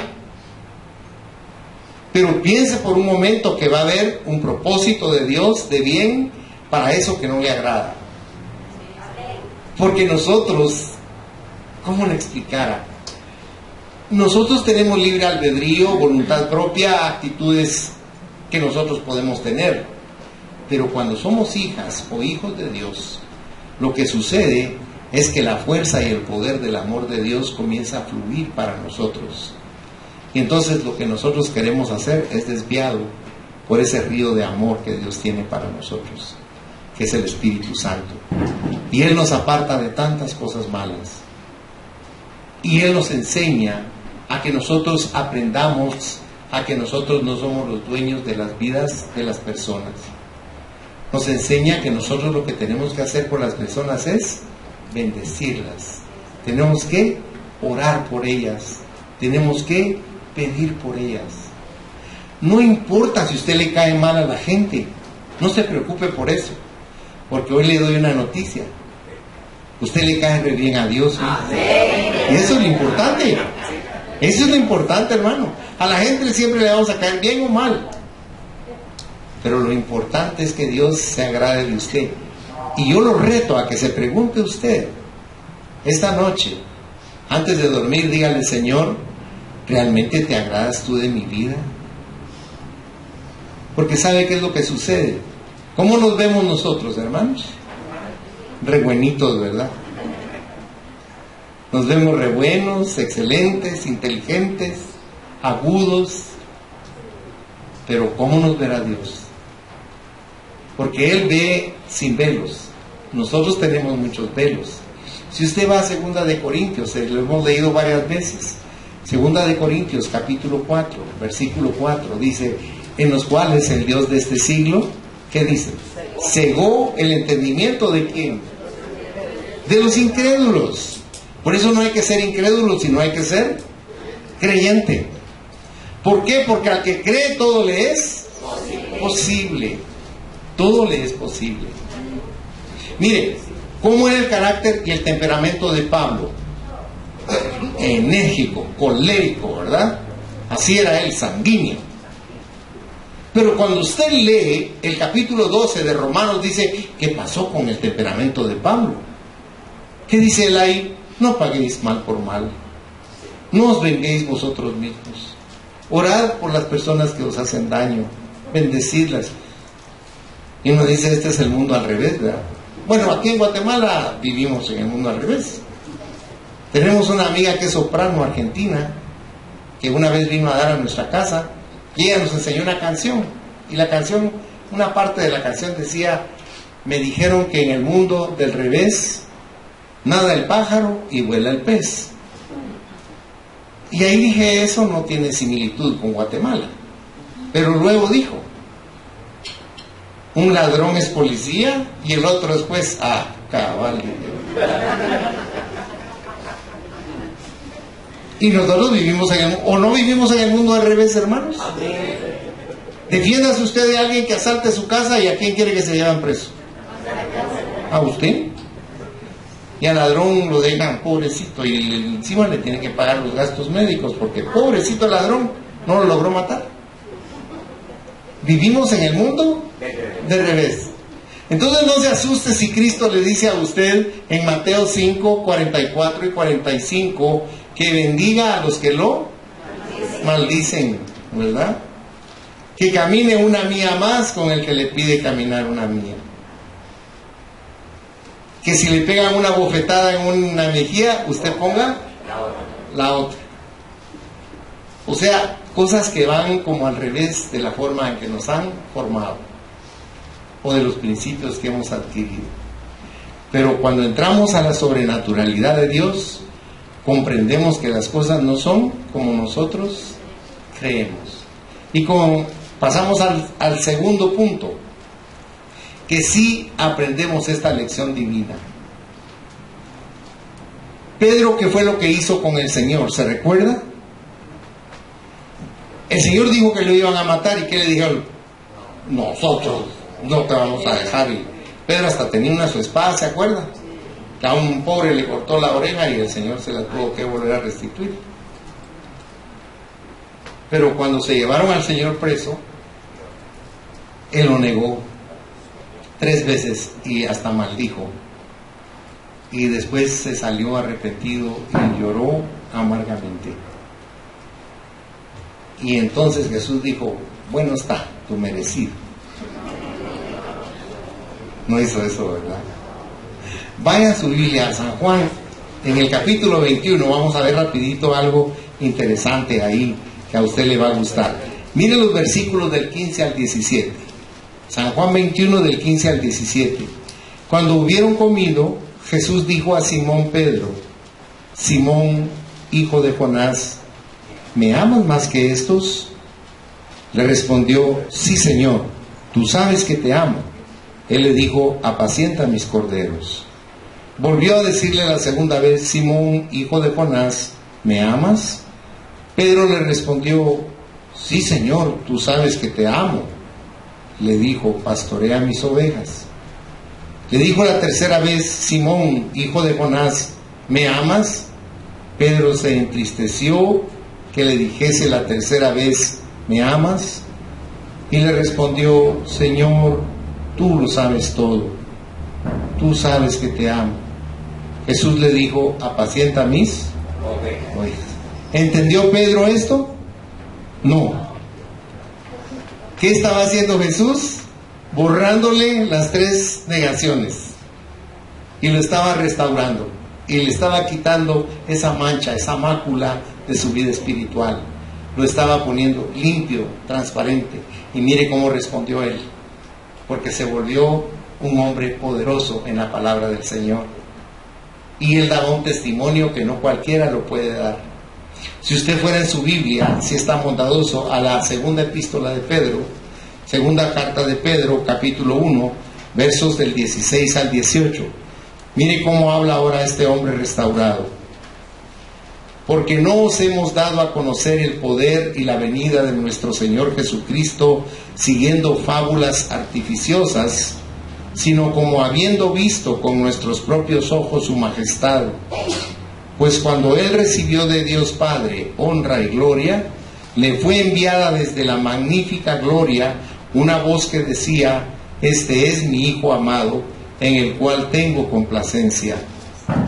S1: Pero piense por un momento que va a haber un propósito de Dios de bien para eso que no le agrada. Porque nosotros, ¿cómo le explicara? Nosotros tenemos libre albedrío, voluntad propia, actitudes que nosotros podemos tener. Pero cuando somos hijas o hijos de Dios, lo que sucede es que la fuerza y el poder del amor de Dios comienza a fluir para nosotros. Y entonces lo que nosotros queremos hacer es desviado por ese río de amor que Dios tiene para nosotros, que es el Espíritu Santo. Y Él nos aparta de tantas cosas malas. Y Él nos enseña a que nosotros aprendamos a que nosotros no somos los dueños de las vidas de las personas. Nos enseña que nosotros lo que tenemos que hacer por las personas es bendecirlas. Tenemos que orar por ellas. Tenemos que pedir por ellas. No importa si usted le cae mal a la gente, no se preocupe por eso, porque hoy le doy una noticia. Usted le cae re bien a Dios, ¿sí? Y eso es lo importante. Eso es lo importante, hermano. A la gente siempre le vamos a caer bien o mal, pero lo importante es que Dios se agrade de usted. Y yo lo reto a que se pregunte usted esta noche, antes de dormir, dígale: Señor, ¿realmente te agradas tú de mi vida? Porque ¿sabe qué es lo que sucede? ¿Cómo nos vemos nosotros, hermanos? Re buenitos, ¿verdad? Nos vemos re buenos, excelentes, inteligentes, agudos. Pero ¿cómo nos verá Dios? Porque Él ve sin velos. Nosotros tenemos muchos velos. Si usted va a 2 de Corintios, lo hemos leído varias veces. 2 de Corintios, capítulo 4, versículo 4, dice: en los cuales el Dios de este siglo, ¿qué dice? Cegó el entendimiento ¿de quién? De los incrédulos. Por eso no hay que ser incrédulo, sino hay que ser creyente. ¿Por qué? Porque al que cree todo le es posible. Todo le es posible. Mire, ¿cómo era el carácter y el temperamento de Pablo? Enérgico, colérico, ¿verdad? Así era él, sanguíneo. Pero cuando usted lee el capítulo 12 de Romanos, dice: ¿qué pasó con el temperamento de Pablo? ¿Qué dice él ahí? No paguéis mal por mal. No os venguéis vosotros mismos. Orad por las personas que os hacen daño. Bendecirlas. Y uno dice: este es el mundo al revés, ¿verdad? Bueno, aquí en Guatemala vivimos en el mundo al revés. Tenemos una amiga que es soprano argentina, que una vez vino a dar a nuestra casa, y ella nos enseñó una canción. Y la canción, una parte de la canción decía: me dijeron que en el mundo del revés nada el pájaro y vuela el pez. Y ahí dije: eso no tiene similitud con Guatemala. Pero luego dijo: un ladrón es policía y el otro es juez. Ah, cabal. Y nosotros vivimos en el, o no vivimos en el mundo al revés, hermanos. Defiéndase usted de alguien que asalte su casa, y ¿a quién quiere que se lleven preso? ¿A usted? Y al ladrón lo dejan pobrecito, y encima le tienen que pagar los gastos médicos, porque pobrecito el ladrón no lo logró matar. Vivimos en el mundo de revés. Entonces no se asuste si Cristo le dice a usted en Mateo 5, 44 y 45 que bendiga a los que lo maldicen, ¿verdad? Que camine una milla más con el que le pide caminar una milla. Que si le pegan una bofetada en una mejilla, usted ponga la otra. O sea, cosas que van como al revés de la forma en que nos han formado, o de los principios que hemos adquirido. Pero cuando entramos a la sobrenaturalidad de Dios, comprendemos que las cosas no son como nosotros creemos. Y pasamos al segundo punto, que sí aprendemos esta lección divina. Pedro, ¿qué fue lo que hizo con el Señor? ¿Se recuerda? El Señor dijo que lo iban a matar, ¿y qué le dijeron? Nosotros no te vamos a dejar. Y Pedro hasta tenía una su espada, ¿se acuerda? Que a un pobre le cortó la oreja y el Señor se la tuvo que volver a restituir. Pero cuando se llevaron al Señor preso, Él lo negó 3 veces y hasta maldijo. Y después se salió arrepentido y lloró amargamente. Y entonces Jesús dijo: bueno está, tu merecido. No hizo eso, ¿verdad? Vaya a su Biblia, a San Juan, en el capítulo 21, vamos a ver rapidito algo interesante ahí, que a usted le va a gustar. Mire los versículos del 15 al 17. San Juan 21, del 15 al 17. Cuando hubieron comido, Jesús dijo a Simón Pedro: Simón, hijo de Jonás, ¿me amas más que estos? Le respondió: sí, Señor, tú sabes que te amo. Él le dijo: apacienta mis corderos. Volvió a decirle la segunda vez: Simón, hijo de Jonás, ¿me amas? Pedro le respondió: sí, Señor, tú sabes que te amo. Le dijo: pastorea mis ovejas. Le dijo la tercera vez: Simón, hijo de Jonás, ¿me amas? Pedro se entristeció que le dijese la tercera vez: ¿me amas? Y le respondió: Señor, tú lo sabes todo, tú sabes que te amo. Jesús le dijo: apacienta mis ovejas. ¿Entendió Pedro esto? No. ¿Qué estaba haciendo Jesús? Borrándole las 3 negaciones, y lo estaba restaurando, y le estaba quitando esa mancha, esa mácula de su vida espiritual. Lo estaba poniendo limpio, transparente. Y mire cómo respondió él, porque se volvió un hombre poderoso en la palabra del Señor, y él daba un testimonio que no cualquiera lo puede dar. Si usted fuera en su Biblia, si es tan bondadoso, a la segunda epístola de Pedro, segunda carta de Pedro, capítulo 1, versos del 16 al 18. Mire cómo habla ahora este hombre restaurado. Porque no os hemos dado a conocer el poder y la venida de nuestro Señor Jesucristo siguiendo fábulas artificiosas, sino como habiendo visto con nuestros propios ojos su majestad. Pues cuando Él recibió de Dios Padre honra y gloria, le fue enviada desde la magnífica gloria una voz que decía: este es mi Hijo amado, en el cual tengo complacencia.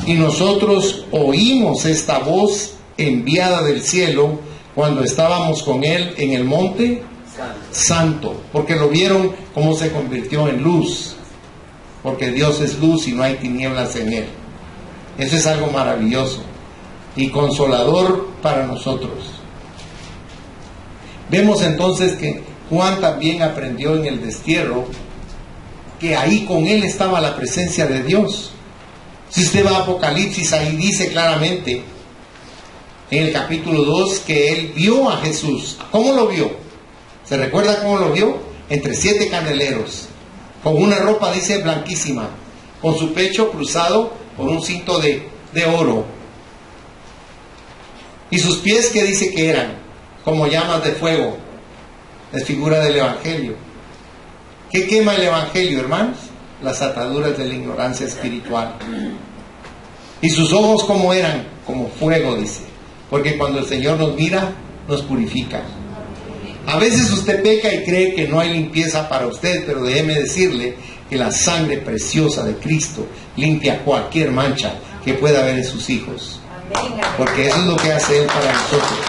S1: Y nosotros oímos esta voz enviada del cielo cuando estábamos con Él en el monte Santo, porque lo vieron cómo se convirtió en luz, porque Dios es luz y no hay tinieblas en Él. Eso es algo maravilloso y consolador para nosotros. Vemos entonces que Juan también aprendió en el destierro que ahí con él estaba la presencia de Dios. Si usted va a Apocalipsis, ahí dice claramente en el capítulo 2 que él vio a Jesús. ¿Cómo lo vio? ¿Se recuerda cómo lo vio? Entre 7 candeleros, con una ropa, dice, blanquísima, con su pecho cruzado por un cinto de oro, y sus pies, que dice que eran como llamas de fuego. Es figura del Evangelio. ¿Qué quema el Evangelio, hermanos? Las ataduras de la ignorancia espiritual. Y sus ojos, ¿cómo eran? Como fuego, dice, porque cuando el Señor nos mira, nos purifica. A veces usted peca y cree que no hay limpieza para usted, pero déjeme decirle que la sangre preciosa de Cristo limpia cualquier mancha que pueda haber en sus hijos, porque eso es lo que hace Él para nosotros.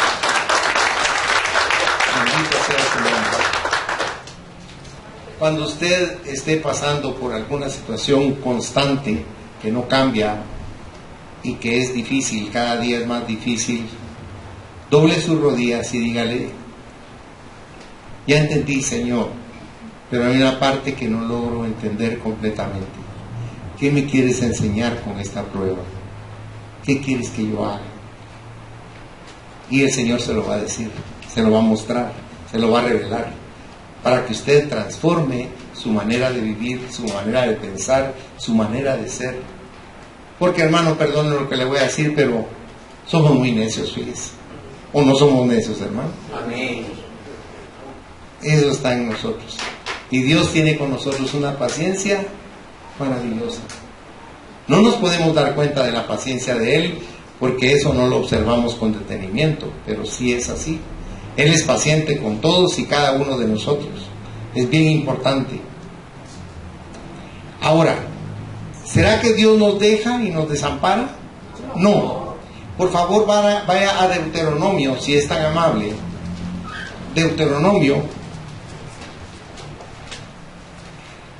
S1: Bendito sea su nombre. Cuando usted esté pasando por alguna situación constante que no cambia y que es difícil, cada día es más difícil, doble sus rodillas y dígale: ya entendí, Señor, pero hay una parte que no logro entender completamente. ¿Qué me quieres enseñar con esta prueba? ¿Qué quieres que yo haga? Y el Señor se lo va a decir, se lo va a mostrar, se lo va a revelar, para que usted transforme su manera de vivir, su manera de pensar, su manera de ser. Porque, hermano, perdone lo que le voy a decir, pero somos muy necios, fíjese. ¿O no somos necios, hermano?
S2: Amén.
S1: Eso está en nosotros. Y Dios tiene con nosotros una paciencia maravillosa. No nos podemos dar cuenta de la paciencia de Él, porque eso no lo observamos con detenimiento, pero sí es así. Él es paciente con todos y cada uno de nosotros. Es bien importante. Ahora, ¿será que Dios nos deja y nos desampara? No. Por favor, vaya a Deuteronomio, si es tan amable. Deuteronomio,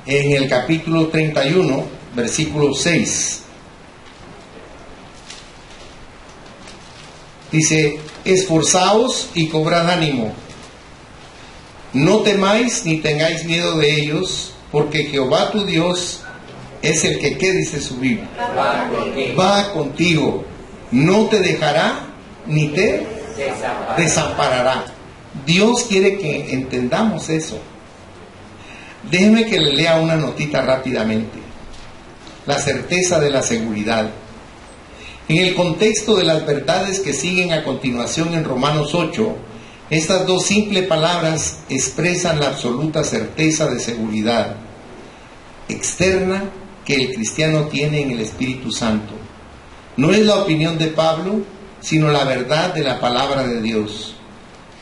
S1: en el capítulo 31, versículo 6. Dice: esforzaos y cobrad ánimo. No temáis ni tengáis miedo de ellos, porque Jehová tu Dios es el que, ¿qué dice su Biblia? Va contigo. No te dejará ni te desamparará. Dios quiere que entendamos eso. Déjeme que le lea una notita rápidamente. La certeza de la seguridad. En el contexto de las verdades que siguen a continuación en Romanos 8, estas dos simples palabras expresan la absoluta certeza de seguridad externa que el cristiano tiene en el Espíritu Santo. No es la opinión de Pablo, sino la verdad de la palabra de Dios.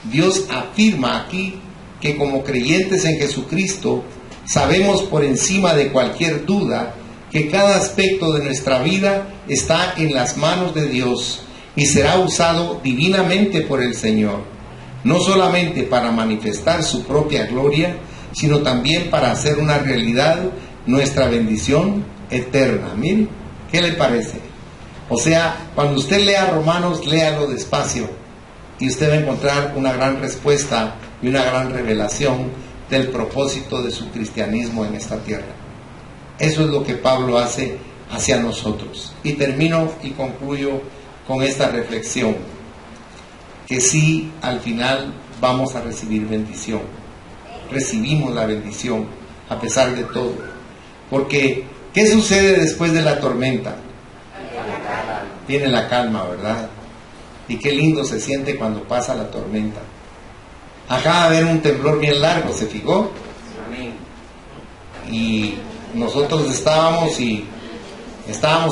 S1: Dios afirma aquí que como creyentes en Jesucristo sabemos por encima de cualquier duda que cada aspecto de nuestra vida está en las manos de Dios y será usado divinamente por el Señor, no solamente para manifestar su propia gloria, sino también para hacer una realidad nuestra bendición eterna. Miren, ¿qué le parece? O sea, cuando usted lea Romanos, léalo despacio y usted va a encontrar una gran respuesta y una gran revelación del propósito de su cristianismo en esta tierra. Eso es lo que Pablo hace hacia nosotros. Y termino y concluyo con esta reflexión, que sí, al final vamos a recibir bendición. Recibimos la bendición a pesar de todo. Porque, ¿qué sucede después de la tormenta? Viene la calma, ¿verdad? Y qué lindo se siente cuando pasa la tormenta. Acaba de haber un temblor bien largo, ¿se fijó? Y nosotros estábamos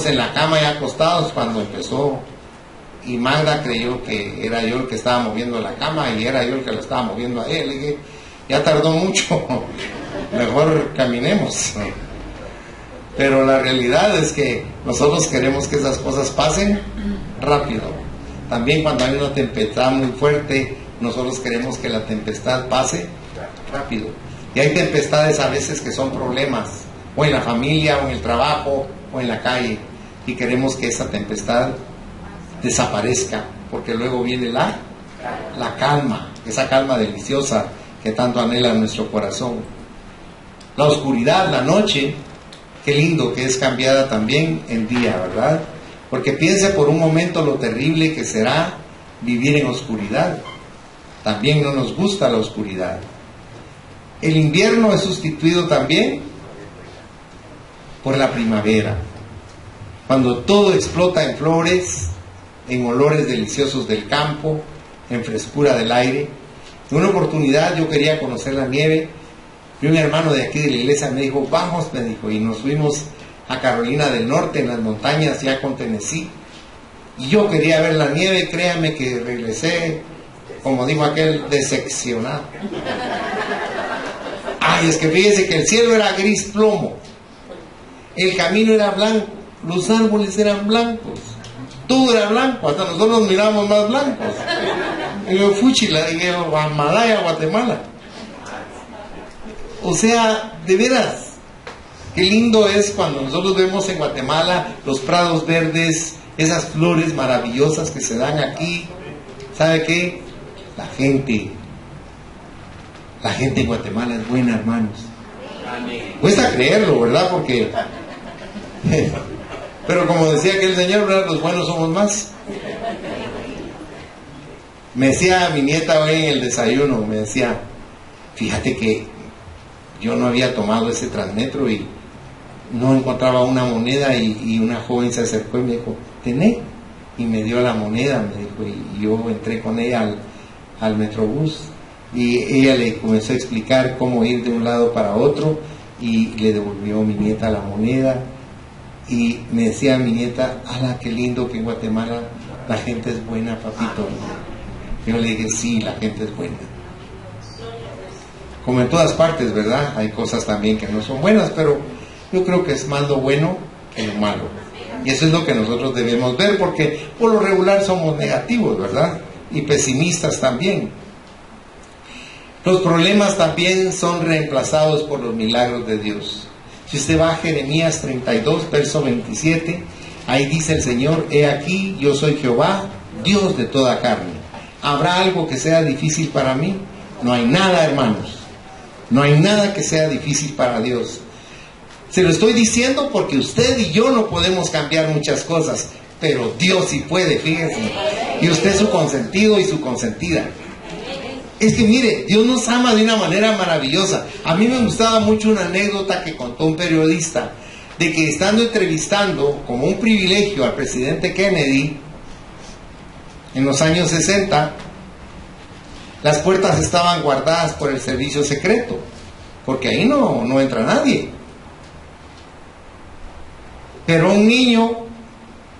S1: en la cama ya acostados cuando empezó, y Magda creyó que era yo el que estaba moviendo la cama y era yo el que lo estaba moviendo a él. Le dije, ya tardó mucho, mejor caminemos. Pero la realidad es que nosotros queremos que esas cosas pasen rápido. También cuando hay una tempestad muy fuerte, nosotros queremos que la tempestad pase rápido. Y hay tempestades a veces que son problemas, o en la familia, o en el trabajo, o en la calle, y queremos que esa tempestad desaparezca, porque luego viene la calma, esa calma deliciosa que tanto anhela nuestro corazón. La oscuridad, la noche, qué lindo que es cambiada también en día, ¿verdad? Porque piense por un momento lo terrible que será vivir en oscuridad. También no nos gusta la oscuridad. El invierno es sustituido también por la primavera, cuando todo explota en flores, en olores deliciosos del campo, en frescura del aire. En una oportunidad yo quería conocer la nieve, y un hermano de aquí de la iglesia me dijo, vamos, me dijo, y nos fuimos a Carolina del Norte, en las montañas, ya con Tennessee, y yo quería ver la nieve. Créame que regresé, como dijo aquel, decepcionado. Ay, es que fíjese que el cielo era gris plomo, el camino era blanco, los árboles eran blancos, todo era blanco, hasta nosotros nos mirábamos más blancos. Y yo, Fúchila, y yo, Malaya, Guatemala. O sea, de veras, qué lindo es cuando nosotros vemos en Guatemala los prados verdes, esas flores maravillosas que se dan aquí. ¿Sabe qué? La gente en Guatemala es buena, hermanos. Cuesta creerlo, ¿verdad? Porque pero como decía aquel señor, ¿verdad? Los buenos somos más. Me decía mi nieta hoy en el desayuno, me decía, fíjate que yo no había tomado ese Transmetro y no encontraba una moneda, y una joven se acercó y me dijo, ¿tenés? Y me dio la moneda, me dijo, y yo entré con ella al Metrobús, y ella le comenzó a explicar cómo ir de un lado para otro, y le devolvió mi nieta la moneda. Y me decía mi nieta, ¡ala, qué lindo que en Guatemala la gente es buena, papito! Yo le dije, sí, la gente es buena. Como en todas partes, ¿verdad? Hay cosas también que no son buenas, pero yo creo que es más lo bueno que lo malo. Y eso es lo que nosotros debemos ver, porque por lo regular somos negativos, ¿verdad? Y pesimistas también. Los problemas también son reemplazados por los milagros de Dios. Si usted va a Jeremías 32, verso 27, ahí dice el Señor: he aquí, yo soy Jehová, Dios de toda carne. ¿Habrá algo que sea difícil para mí? No hay nada, hermanos. No hay nada que sea difícil para Dios. Se lo estoy diciendo porque usted y yo no podemos cambiar muchas cosas, pero Dios sí puede, fíjense. Y usted es su consentido y su consentida. Es que mire, Dios nos ama de una manera maravillosa. A mí me gustaba mucho una anécdota que contó un periodista, de que estando entrevistando como un privilegio al presidente Kennedy en los años 60, las puertas estaban guardadas por el servicio secreto, porque ahí no entra nadie. Pero un niño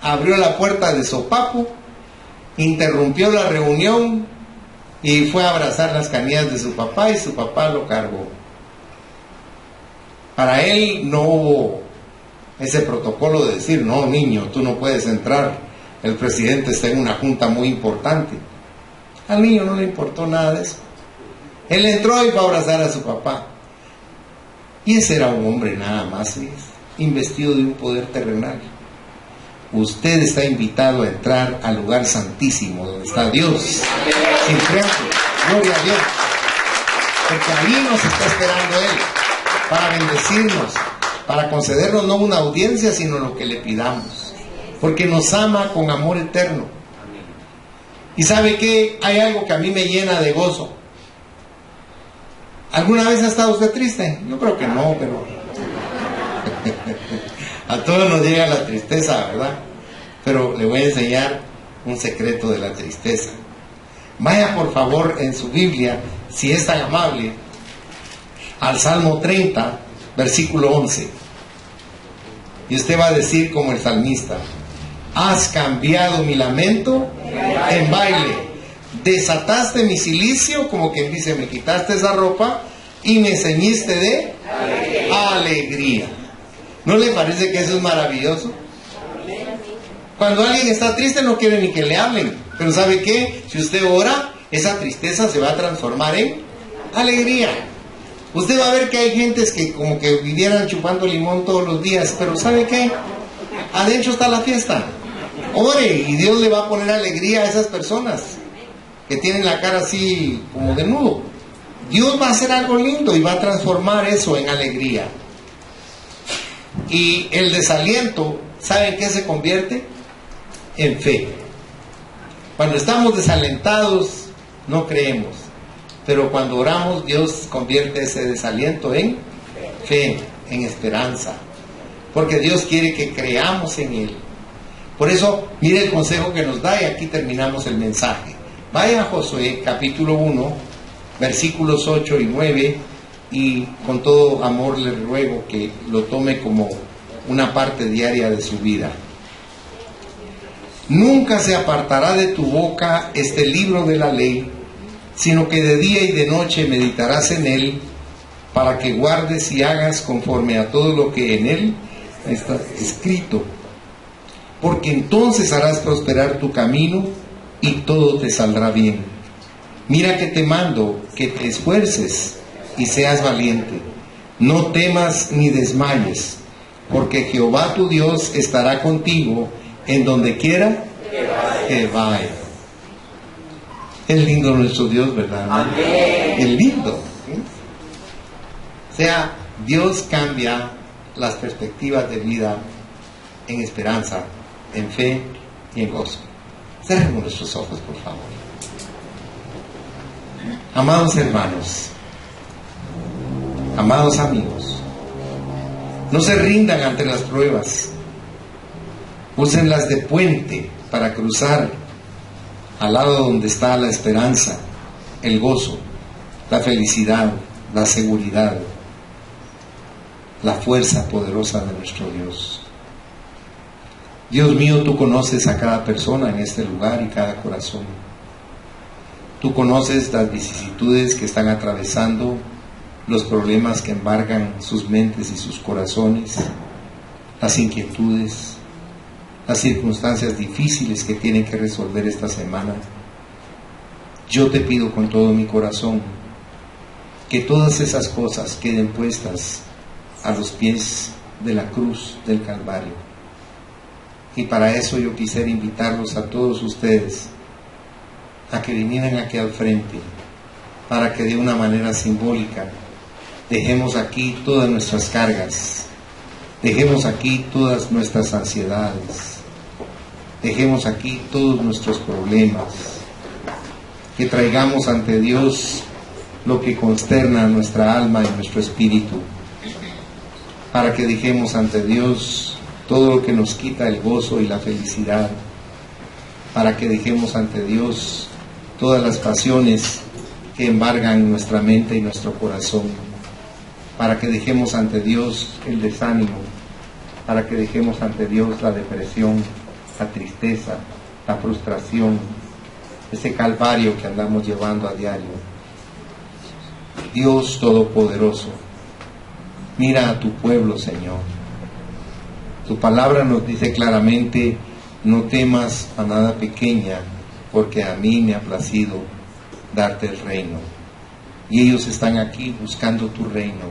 S1: abrió la puerta de sopapo, interrumpió la reunión y fue a abrazar las canillas de su papá, y su papá lo cargó. Para él no hubo ese protocolo de decir: no, niño, tú no puedes entrar, el presidente está en una junta muy importante. Al niño no le importó nada de eso. Él entró y fue a abrazar a su papá. Y ese era un hombre nada más, ¿sí?, investido de un poder terrenal. Usted está invitado a entrar al lugar santísimo donde está Dios, sin preámbulo. Gloria a Dios, porque ahí nos está esperando Él para bendecirnos, para concedernos no una audiencia, sino lo que le pidamos, porque nos ama con amor eterno. Y ¿sabe qué? Hay algo que a mí me llena de gozo. ¿Alguna vez ha estado usted triste? Yo creo que no, pero a todos nos llega la tristeza, ¿verdad? Pero le voy a enseñar un secreto de la tristeza. Vaya por favor en su Biblia, si es tan amable, al Salmo 30, versículo 11. Y usted va a decir como el salmista: has cambiado mi lamento en baile, desataste mi cilicio, como quien dice, me quitaste esa ropa y me ceñiste de alegría. ¿No le parece que eso es maravilloso? Cuando alguien está triste no quiere ni que le hablen, pero ¿sabe qué? Si usted ora, esa tristeza se va a transformar en alegría. Usted va a ver que hay gentes que como que vivieran chupando limón todos los días, pero ¿sabe qué? Adentro está la fiesta. Ore y Dios le va a poner alegría a esas personas que tienen la cara así como de nudo. Dios va a hacer algo lindo y va a transformar eso en alegría. Y el desaliento, ¿saben qué se convierte? En fe. Cuando estamos desalentados, no creemos. Pero cuando oramos, Dios convierte ese desaliento en fe, en esperanza. Porque Dios quiere que creamos en Él. Por eso, mire el consejo que nos da, y aquí terminamos el mensaje. Vaya a Josué, capítulo 1, versículos 8 y 9, y con todo amor le ruego que lo tome como una parte diaria de su vida. Nunca se apartará de tu boca este libro de la ley, sino que de día y de noche meditarás en él, para que guardes y hagas conforme a todo lo que en él está escrito. Porque entonces harás prosperar tu camino y todo te saldrá bien. Mira que te mando que te esfuerces y seas valiente. No temas ni desmayes, porque Jehová tu Dios estará contigo en donde quiera que vaya. Es lindo nuestro Dios, ¿verdad? Amén. Es lindo. ¿Sí? O sea, Dios cambia las perspectivas de vida en esperanza, en fe y en gozo. Cerremos nuestros ojos, por favor. Amados hermanos, amados amigos, no se rindan ante las pruebas. Úsenlas de puente para cruzar al lado donde está la esperanza, el gozo, la felicidad, la seguridad, la fuerza poderosa de nuestro Dios. Dios mío, tú conoces a cada persona en este lugar y cada corazón. Tú conoces las vicisitudes que están atravesando, los problemas que embargan sus mentes y sus corazones, las inquietudes, las circunstancias difíciles que tienen que resolver esta semana. Yo te pido con todo mi corazón que todas esas cosas queden puestas a los pies de la cruz del Calvario. Y para eso yo quisiera invitarlos a todos ustedes a que vinieran aquí al frente, para que de una manera simbólica dejemos aquí todas nuestras cargas, dejemos aquí todas nuestras ansiedades, dejemos aquí todos nuestros problemas, que traigamos ante Dios lo que consterna nuestra alma y nuestro espíritu, para que dejemos ante Dios todo lo que nos quita el gozo y la felicidad, para que dejemos ante Dios todas las pasiones que embargan nuestra mente y nuestro corazón, para que dejemos ante Dios el desánimo, para que dejemos ante Dios la depresión, la tristeza, la frustración, ese calvario que andamos llevando a diario. Dios Todopoderoso, mira a tu pueblo, Señor. Tu palabra nos dice claramente: no temas manada pequeña, porque a mí me ha placido darte el reino. Y ellos están aquí buscando tu reino,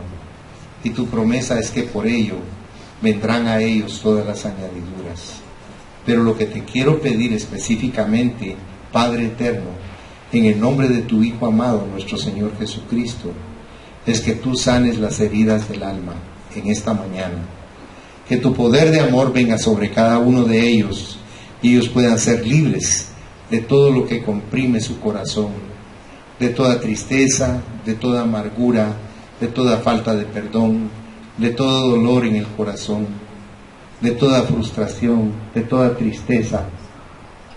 S1: y tu promesa es que por ello vendrán a ellos todas las añadiduras. Pero lo que te quiero pedir específicamente, Padre eterno, en el nombre de tu Hijo amado, nuestro Señor Jesucristo, es que tú sanes las heridas del alma en esta mañana. Que tu poder de amor venga sobre cada uno de ellos y ellos puedan ser libres de todo lo que comprime su corazón, de toda tristeza, de toda amargura, de toda falta de perdón, de todo dolor en el corazón, de toda frustración, de toda tristeza,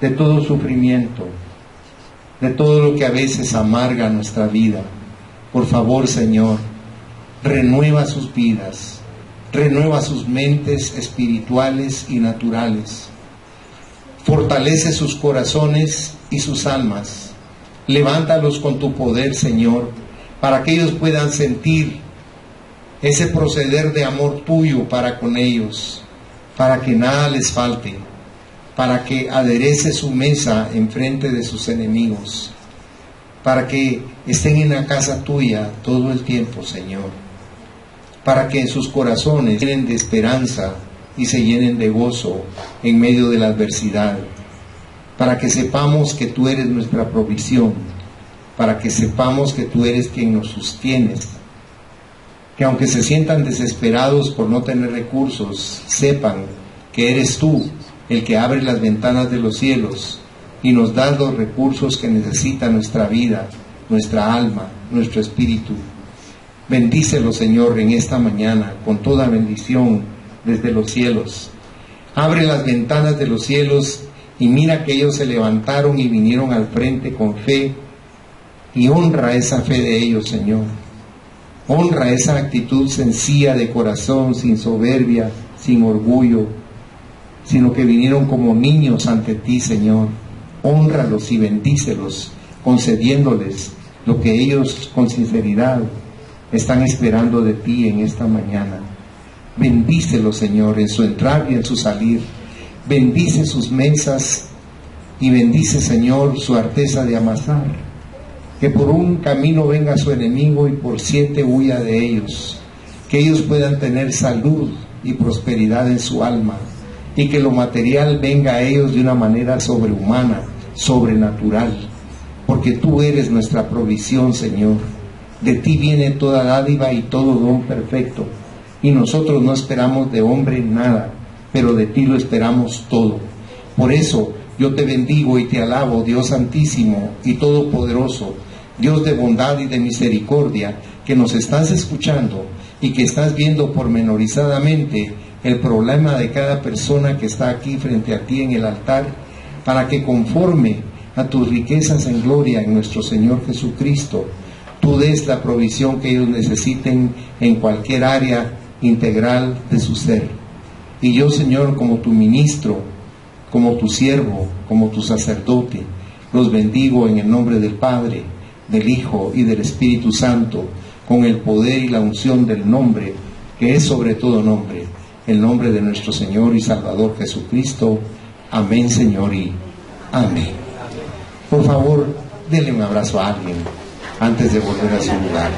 S1: de todo sufrimiento, de todo lo que a veces amarga nuestra vida. Por favor, Señor, renueva sus vidas, renueva sus mentes espirituales y naturales, fortalece sus corazones y sus almas, levántalos con tu poder, Señor, para que ellos puedan sentir ese proceder de amor tuyo para con ellos, para que nada les falte, para que aderece su mesa en frente de sus enemigos, para que estén en la casa tuya todo el tiempo, Señor, para que en sus corazones se llenen de esperanza y se llenen de gozo en medio de la adversidad, para que sepamos que tú eres nuestra provisión, para que sepamos que tú eres quien nos sostienes, que aunque se sientan desesperados por no tener recursos, sepan que eres tú el que abre las ventanas de los cielos y nos das los recursos que necesita nuestra vida, nuestra alma, nuestro espíritu. Bendícelo, Señor, en esta mañana con toda bendición desde los cielos. Abre las ventanas de los cielos y mira que ellos se levantaron y vinieron al frente con fe, y honra esa fe de ellos, Señor. Honra esa actitud sencilla de corazón, sin soberbia, sin orgullo, sino que vinieron como niños ante ti, Señor. Hónralos y bendícelos, concediéndoles lo que ellos con sinceridad están esperando de ti en esta mañana. Bendícelos, Señor, en su entrar y en su salir. Bendice sus mesas y bendice, Señor, su arteza de amasar. Que por un camino venga su enemigo y por 7 huya de ellos. Que ellos puedan tener salud y prosperidad en su alma, y que lo material venga a ellos de una manera sobrehumana, sobrenatural, porque tú eres nuestra provisión, Señor. De ti viene toda dádiva y todo don perfecto, y nosotros no esperamos de hombre nada, pero de ti lo esperamos todo. Por eso yo te bendigo y te alabo, Dios santísimo y todopoderoso, Dios de bondad y de misericordia, que nos estás escuchando y que estás viendo pormenorizadamente el problema de cada persona que está aquí frente a ti en el altar, para que conforme a tus riquezas en gloria en nuestro Señor Jesucristo, tú des la provisión que ellos necesiten en cualquier área integral de su ser. Y yo, Señor, como tu ministro, como tu siervo, como tu sacerdote, Los bendigo en el nombre del Padre, del Hijo y del Espíritu Santo, con el poder y la unción del nombre, que es sobre todo nombre, el nombre de nuestro Señor y Salvador Jesucristo. Amén, Señor, y amén. Por favor, denle un abrazo a alguien antes de volver a su lugar.